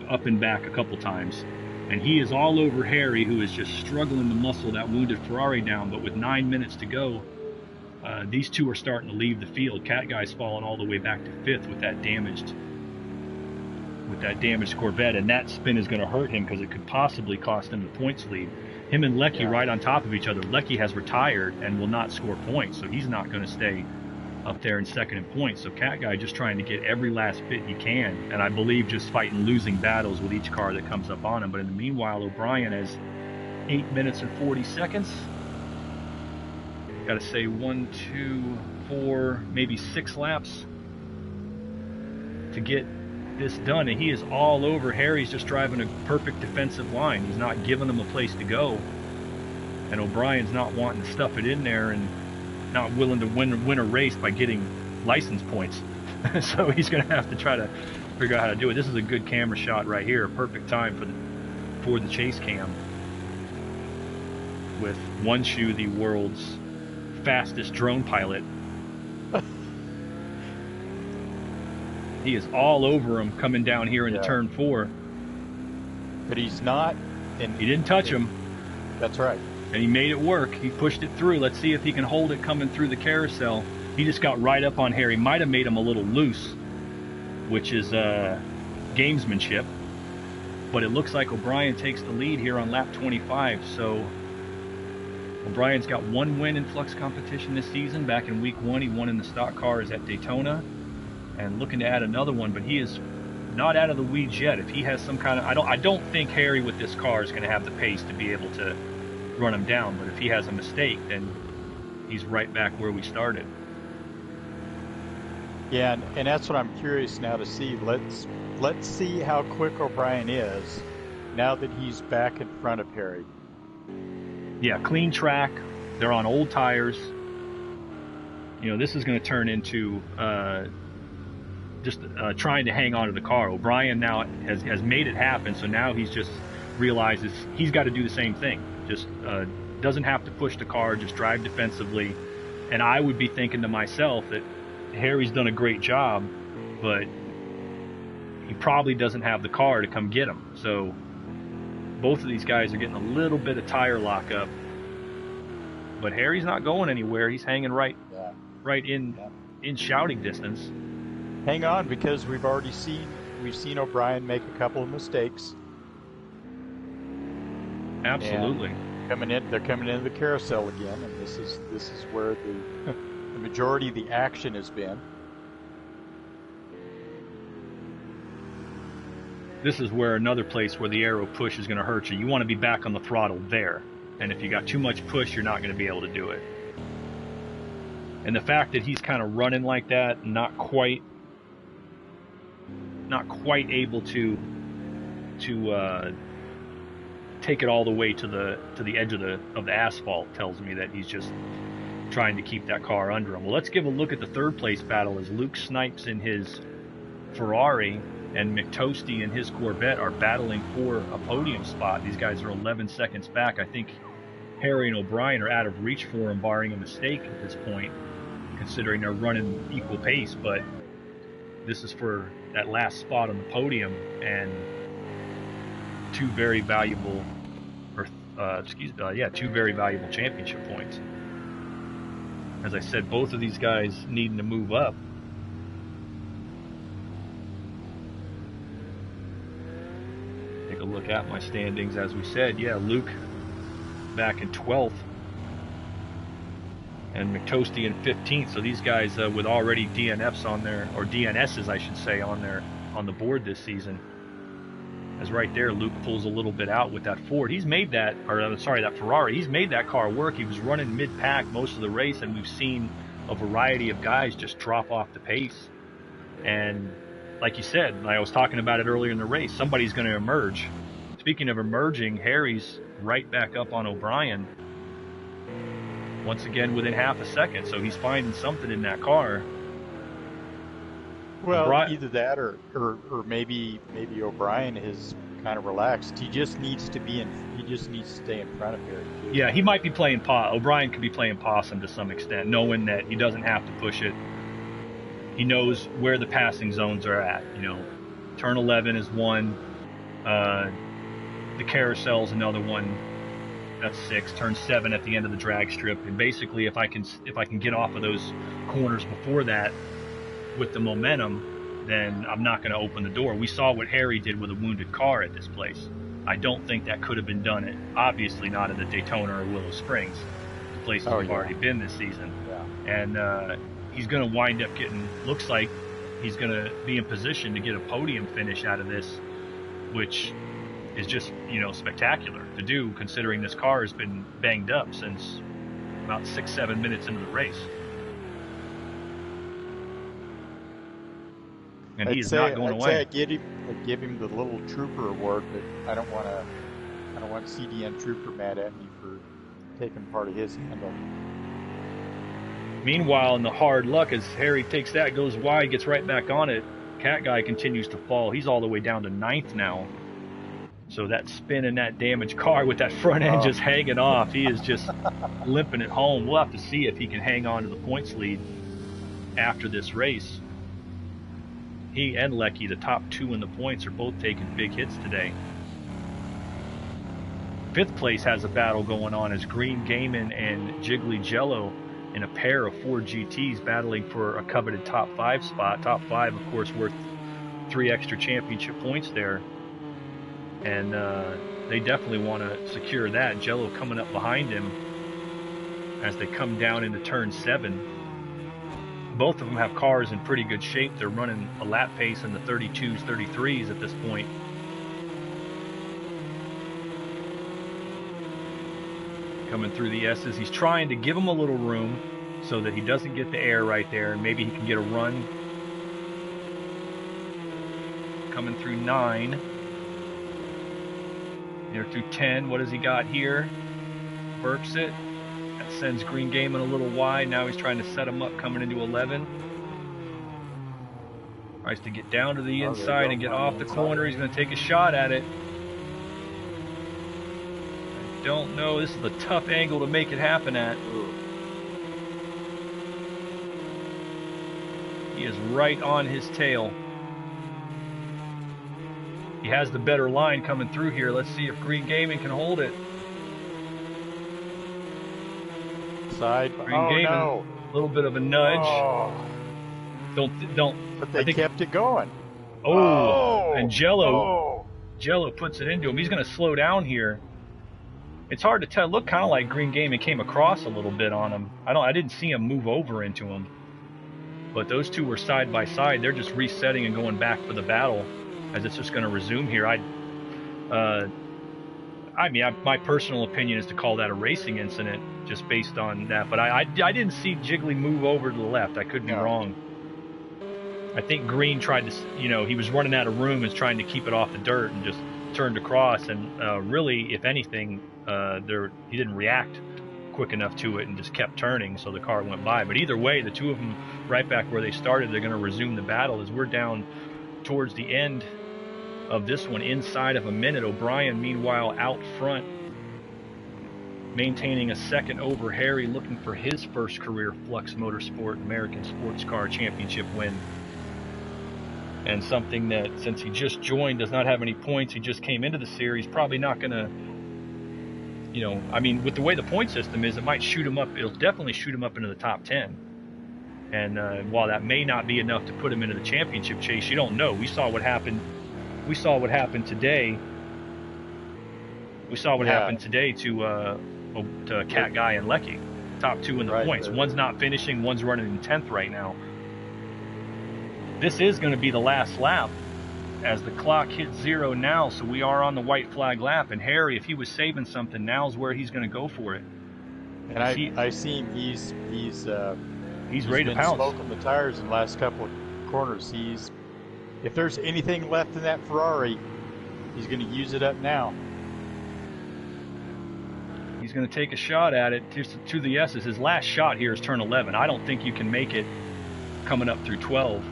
up and back a couple times. And he is all over Harry, who is just struggling to muscle that wounded Ferrari down. But with 9 minutes to go, these two are starting to leave the field. Cat Guy's falling all the way back to 5th with that damaged Corvette, and that spin is going to hurt him because it could possibly cost him the points lead. Him and Lecky right on top of each other. Lecky has retired and will not score points, so he's not going to stay up there in second in points. So Cat Guy just trying to get every last bit he can, and I believe just fighting losing battles with each car that comes up on him. But in the meanwhile, O'Brien has 8 minutes and 40 seconds. Got to say 1, 2, 4, maybe 6 laps to get this done, and he is all over. Harry's just driving a perfect defensive line. He's not giving him a place to go, and O'Brien's not wanting to stuff it in there and not willing to win a race by getting license points. So he's going to have to try to figure out how to do it. This is a good camera shot right here, a perfect time for the chase cam with OneShoe, the world's fastest drone pilot. He is all over him coming down here into turn 4. But he's not. He didn't touch him. That's right. And he made it work. He pushed it through. Let's see if he can hold it coming through the carousel. He just got right up on Harry. Might have made him a little loose, which is gamesmanship. But it looks like O'Brien takes the lead here on lap 25. So O'Brien's got one win in Flux competition this season. Back in week 1, he won in the stock cars at Daytona, and looking to add another one. But he is not out of the weeds yet. If he has some kind of, I don't think Harry with this car is going to have the pace to be able to run him down. But if he has a mistake, then he's right back where we started. Yeah, and that's what I'm curious now to see. Let's see how quick O'Brien is now that he's back in front of Harry. Yeah, clean track. They're on old tires. You know, this is going to turn into just trying to hang on to the car. O'Brien now has made it happen, so now he's just realizes he's got to do the same thing. Just doesn't have to push the car, just drive defensively. And I would be thinking to myself that Harry's done a great job, but he probably doesn't have the car to come get him. So both of these guys are getting a little bit of tire lockup, but Harry's not going anywhere. He's hanging right in shouting distance. Hang on, because we've seen O'Brien make a couple of mistakes. Absolutely. They're coming into the carousel again, and this is where the majority of the action has been. This is where another place where the aero push is going to hurt you. You want to be back on the throttle there. And if you got too much push, you're not going to be able to do it. And the fact that he's kind of running like that, not quite able to take it all the way to the edge of the asphalt, tells me that he's just trying to keep that car under him. Well, let's give a look at the third place battle as Luke Snipes in his Ferrari and McToasty and his Corvette are battling for a podium spot. These guys are 11 seconds back. I think Harry and O'Brien are out of reach for him, barring a mistake at this point, considering they're running equal pace. But this is for that last spot on the podium, and two very valuable championship points. As I said, both of these guys needing to move up. Take a look at my standings. As we said, yeah, Luke back in 12th and McToasty in 15th. So these guys with already DNFs on there, or DNSs I should say, on the board this season. As right there, Luke pulls a little bit out with that Ford. He's made that, that Ferrari. He's made that car work. He was running mid-pack most of the race, and we've seen a variety of guys just drop off the pace. And like you said, I was talking about it earlier in the race, somebody's going to emerge. Speaking of emerging, Harry's right back up on O'Brien. Once again, within half a second. So he's finding something in that car. Well, either that or maybe O'Brien is kind of relaxed. He just needs to stay in front of Harry. Yeah, he might be playing O'Brien could be playing possum to some extent, knowing that he doesn't have to push it. He knows where the passing zones are at. You know, turn 11 is one. The carousel's another one. That's 6. Turn 7 at the end of the drag strip. And basically, if I can get off of those corners before that with the momentum, then I'm not going to open the door. We saw what Harry did with a wounded car at this place. I don't think that could have been done obviously not at the Daytona or Willow Springs, the places we've already been this season. Yeah. And he's going to wind up looks like he's going to be in position to get a podium finish out of this, which is just, spectacular to do, considering this car has been banged up since about 6-7 minutes into the race. And he's not going away. I'd give him the little trooper award, but I don't want CDN Trooper mad at me for taking part of his handle. Meanwhile, in the hard luck, as Harry takes that, goes wide, gets right back on it, Cat Guy continues to fall. He's all the way down to 9th now. So that spin in that damaged car with that front end just hanging off, he is just limping it home. We'll have to see if he can hang on to the points lead after this race. He and Lecky, the top 2 in the points, are both taking big hits today. 5th place has a battle going on as Green Gaiman and Jiggly Jello in a pair of Ford GTs battling for a coveted top 5 spot. Top 5, of course, worth 3 extra championship points there. and they definitely want to secure that. Jello coming up behind him as they come down into turn 7. Both of them have cars in pretty good shape. They're running a lap pace in the 32s, 33s at this point. Coming through the S's, he's trying to give him a little room so that he doesn't get the air right there, and maybe he can get a run. Coming through 9. Here through 10. What has he got here? Burps it. That sends Green Gaiman a little wide. Now he's trying to set him up coming into 11. Tries to get down to the inside and get off the corner. He's going to take a shot at it. I don't know. This is a tough angle to make it happen at. He is right on his tail. He has the better line coming through here. Let's see if Green Gaiman can hold it. Side. Green Gaiman, no. A little bit of a nudge. Oh. Don't. But they kept it going. And Jello puts it into him. He's going to slow down here. It's hard to tell. It looked kind of like Green Gaiman came across a little bit on him. I didn't see him move over into him. But those two were side by side. They're just resetting and going back for the battle as it's just going to resume here. My personal opinion is to call that a racing incident just based on that. But I didn't see Jiggly move over to the left. I could be wrong. I think Green tried to, he was running out of room and trying to keep it off the dirt and just turned across. And really, if anything, he didn't react quick enough to it and just kept turning, so the car went by. But either way, the two of them right back where they started, they're going to resume the battle as we're down towards the end of this one, inside of a minute. O'Brien, meanwhile, out front, maintaining a second over Harry, looking for his first career Flux Motorsport American Sports Car Championship win. And something that, since he just joined, does not have any points. He just came into the series, probably not going to, with the way the point system is, it might shoot him up. It'll definitely shoot him up into the top 10. And while that may not be enough to put him into the championship chase, you don't know. We saw what happened today. We saw what happened today to Cat Guy and Lecky, top 2 in the points. One's not finishing, one's running in 10th right now. This is going to be the last lap as the clock hits 0 now, so we are on the white flag lap. And Harry, if he was saving something, now's where he's going to go for it. And I see him. He's ready to pounce. Smoking the tires in the last couple of corners. If there's anything left in that Ferrari, he's going to use it up now. He's going to take a shot at it to the S's. His last shot here is turn 11. I don't think you can make it coming up through 12.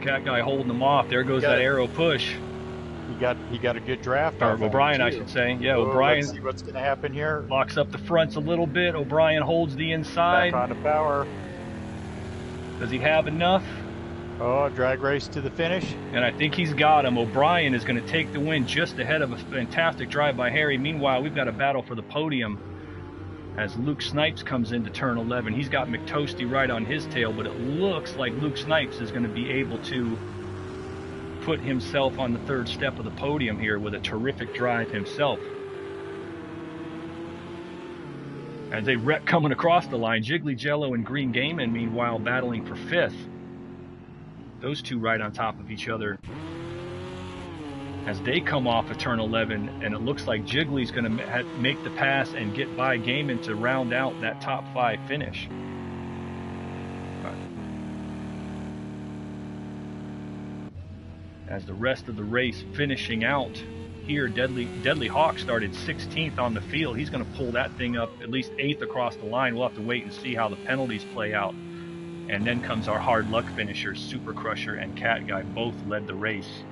Cat Guy holding them off. There goes that arrow push. He got a good draft. Or O'Brien, I should say. Yeah, O'Brien. Let's see what's going to happen here. Locks up the fronts a little bit. O'Brien holds the inside. Back on the power. Does he have enough? Oh, drag race to the finish. And I think he's got him. O'Brien is going to take the win just ahead of a fantastic drive by Harry. Meanwhile, we've got a battle for the podium as Luke Snipes comes into turn 11. He's got McToasty right on his tail, but it looks like Luke Snipes is going to be able to put himself on the third step of the podium here with a terrific drive himself. As they wreck coming across the line, Jiggly Jello and Green Gaiman, meanwhile, battling for 5th. Those two right on top of each other as they come off of turn 11, and it looks like Jiggly's going to make the pass and get by Gaiman to round out that top 5 finish. As the rest of the race finishing out here, Deadly Hawk started 16th on the field. He's going to pull that thing up at least 8th across the line. We'll have to wait and see how the penalties play out. And then comes our hard luck finishers, Super Crusher and Cat Guy. Both led the race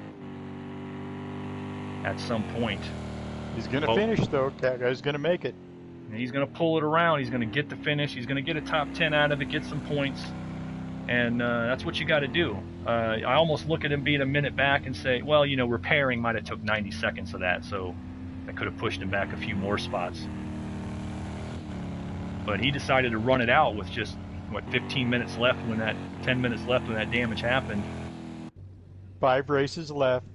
at some point. He's going to finish, though. Cat Guy's going to make it. And he's going to pull it around. He's going to get the finish. He's going to get a top 10 out of it, get some points. And that's what you got to do. I almost look at him being a minute back and say, well, repairing might have took 90 seconds of that, so I could have pushed him back a few more spots. But he decided to run it out with just 15 minutes left 10 minutes left when that damage happened. 5 races left.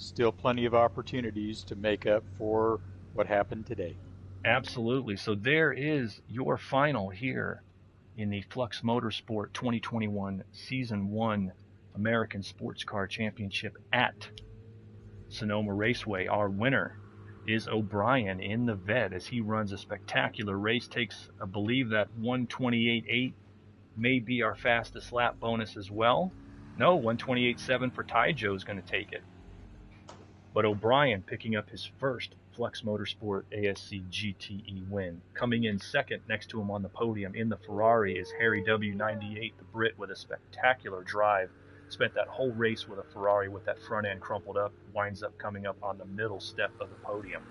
still plenty of opportunities to make up for what happened today. Absolutely. So there is your final here in the Flux Motorsport 2021 Season 1 American Sports Car Championship at Sonoma Raceway. Our winner is O'Brien in the vet as he runs a spectacular race. Takes, I believe, that 128.8 may be our fastest lap bonus as well. No, 128.7 for Ty Joe is going to take it. But O'Brien picking up his first Flux Motorsport ASC GTE win. Coming in second next to him on the podium in the Ferrari is Harry W98, the Brit, with a spectacular drive. Spent that whole race with a Ferrari with that front end crumpled up, winds up coming up on the middle step of the podium.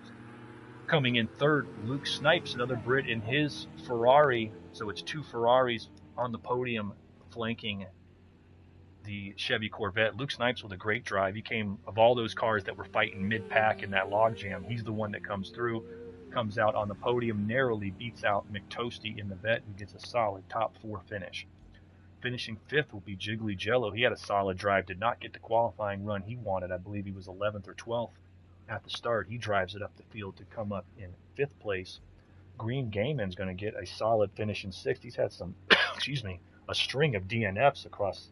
Coming in third, Luke Snipes, another Brit in his Ferrari. So it's two Ferraris on the podium flanking the Chevy Corvette. Luke Snipes with a great drive. He came, of all those cars that were fighting mid-pack in that logjam, he's the one that comes through, comes out on the podium, narrowly beats out McToasty in the vet, who gets a solid top 4 finish. Finishing fifth will be Jiggly Jello. He had a solid drive, did not get the qualifying run he wanted. I believe he was 11th or 12th at the start. He drives it up the field to come up in fifth place. Green Gaiman's going to get a solid finish in sixth. He's had some, a string of DNFs across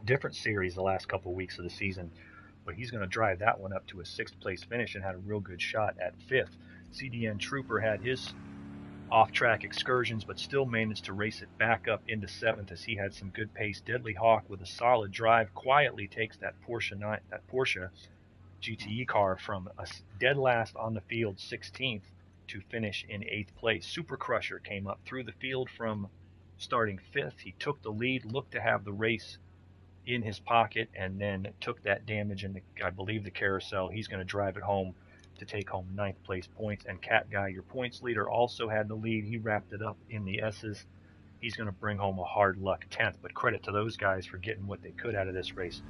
different series the last couple of weeks of the season, but he's going to drive that one up to a sixth place finish and had a real good shot at fifth. CDN Trooper had his off-track excursions, but still managed to race it back up into seventh as he had some good pace. Deadly Hawk with a solid drive quietly takes that Porsche GTE car from a dead last on the field, 16th, to finish in 8th place. Super Crusher came up through the field from starting 5th. He took the lead, looked to have the race in his pocket, and then took that damage in, I believe, the carousel. He's going to drive it home to take home 9th place points. And Cat Guy, your points leader, also had the lead. He wrapped it up in the S's. He's going to bring home a hard luck 10th, but credit to those guys for getting what they could out of this race.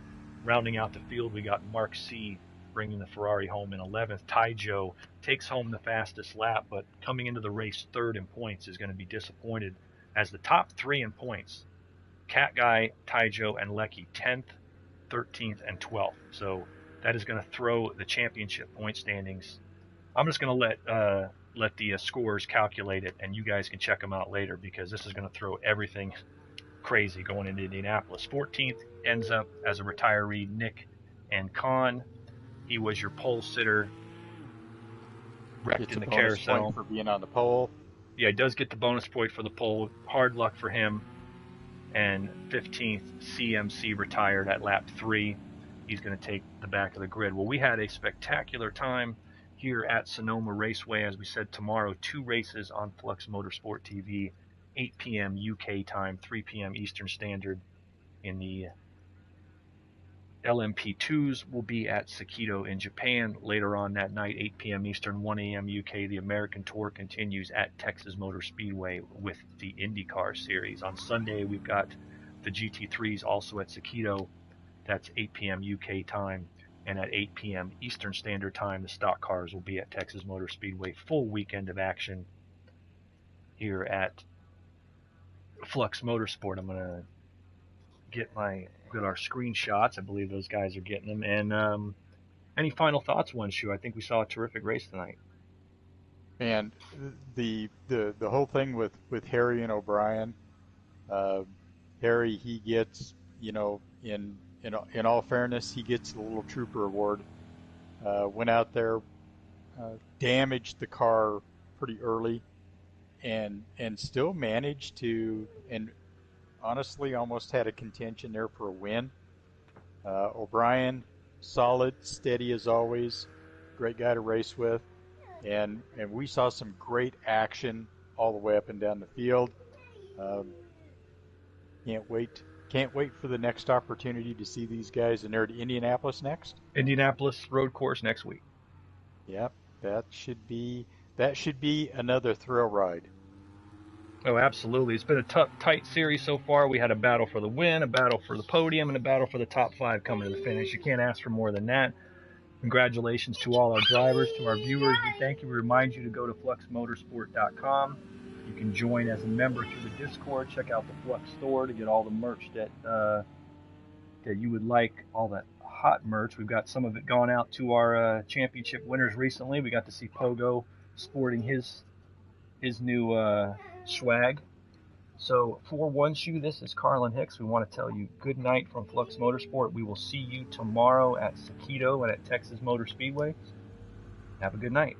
Rounding out the field, we got Mark C. bringing the Ferrari home in 11th. Ty Joe takes home the fastest lap, but coming into the race third in points is going to be disappointed, as the top 3 in points, Cat Guy, Ty Joe, and Lecky, 10th, 13th, and 12th. So that is going to throw the championship point standings. I'm just going to let the scores calculate it, and you guys can check them out later, because this is going to throw everything crazy going into Indianapolis. 14th ends up as a retiree, Nick and Con. He was your pole sitter, wrecked in the carousel for being on the pole. Yeah, he does get the bonus point for the pole. Hard luck for him. And 15th, CMC retired at lap 3. He's going to take the back of the grid. Well, we had a spectacular time here at Sonoma Raceway. As we said, tomorrow, 2 races on Flux Motorsport TV, 8 p.m. UK time, 3 p.m. Eastern Standard. In the LMP2s will be at Sakito in Japan. Later on that night, 8 p.m. Eastern, 1 a.m. UK, the American Tour continues at Texas Motor Speedway with the IndyCar Series. On Sunday, we've got the GT3s also at Sakito. That's 8 p.m. UK time. And at 8 p.m. Eastern Standard Time, the stock cars will be at Texas Motor Speedway. Full weekend of action here at Flux Motorsport. I'm going to get our screenshots. I believe those guys are getting them. And any final thoughts, OneShoe? I think we saw a terrific race tonight. And the whole thing with Harry and O'Brien, Harry, he gets, in all fairness, he gets the little trooper award. Went out there, damaged the car pretty early, and still managed to, and honestly almost had a contention there for a win. O'Brien, solid, steady as always, great guy to race with, and we saw some great action all the way up and down the field. Can't wait for the next opportunity to see these guys. And they're at Indianapolis next. Indianapolis road course next week. Yep, that should be another thrill ride. Oh, absolutely. It's been a tight series so far. We had a battle for the win, a battle for the podium, and a battle for the top 5 coming to the finish. You can't ask for more than that. Congratulations to all our drivers, to our viewers. We thank you. We remind you to go to FluxMotorsport.com. You can join as a member through the Discord. Check out the Flux store to get all the merch that you would like, all that hot merch. We've got some of it gone out to our championship winners recently. We got to see Pogo sporting his new swag. So for OneShoe, this is Carlin Hicks. We want to tell you good night from Flux Motorsport. We will see you tomorrow at Saquito and at Texas Motor Speedway. Have a good night.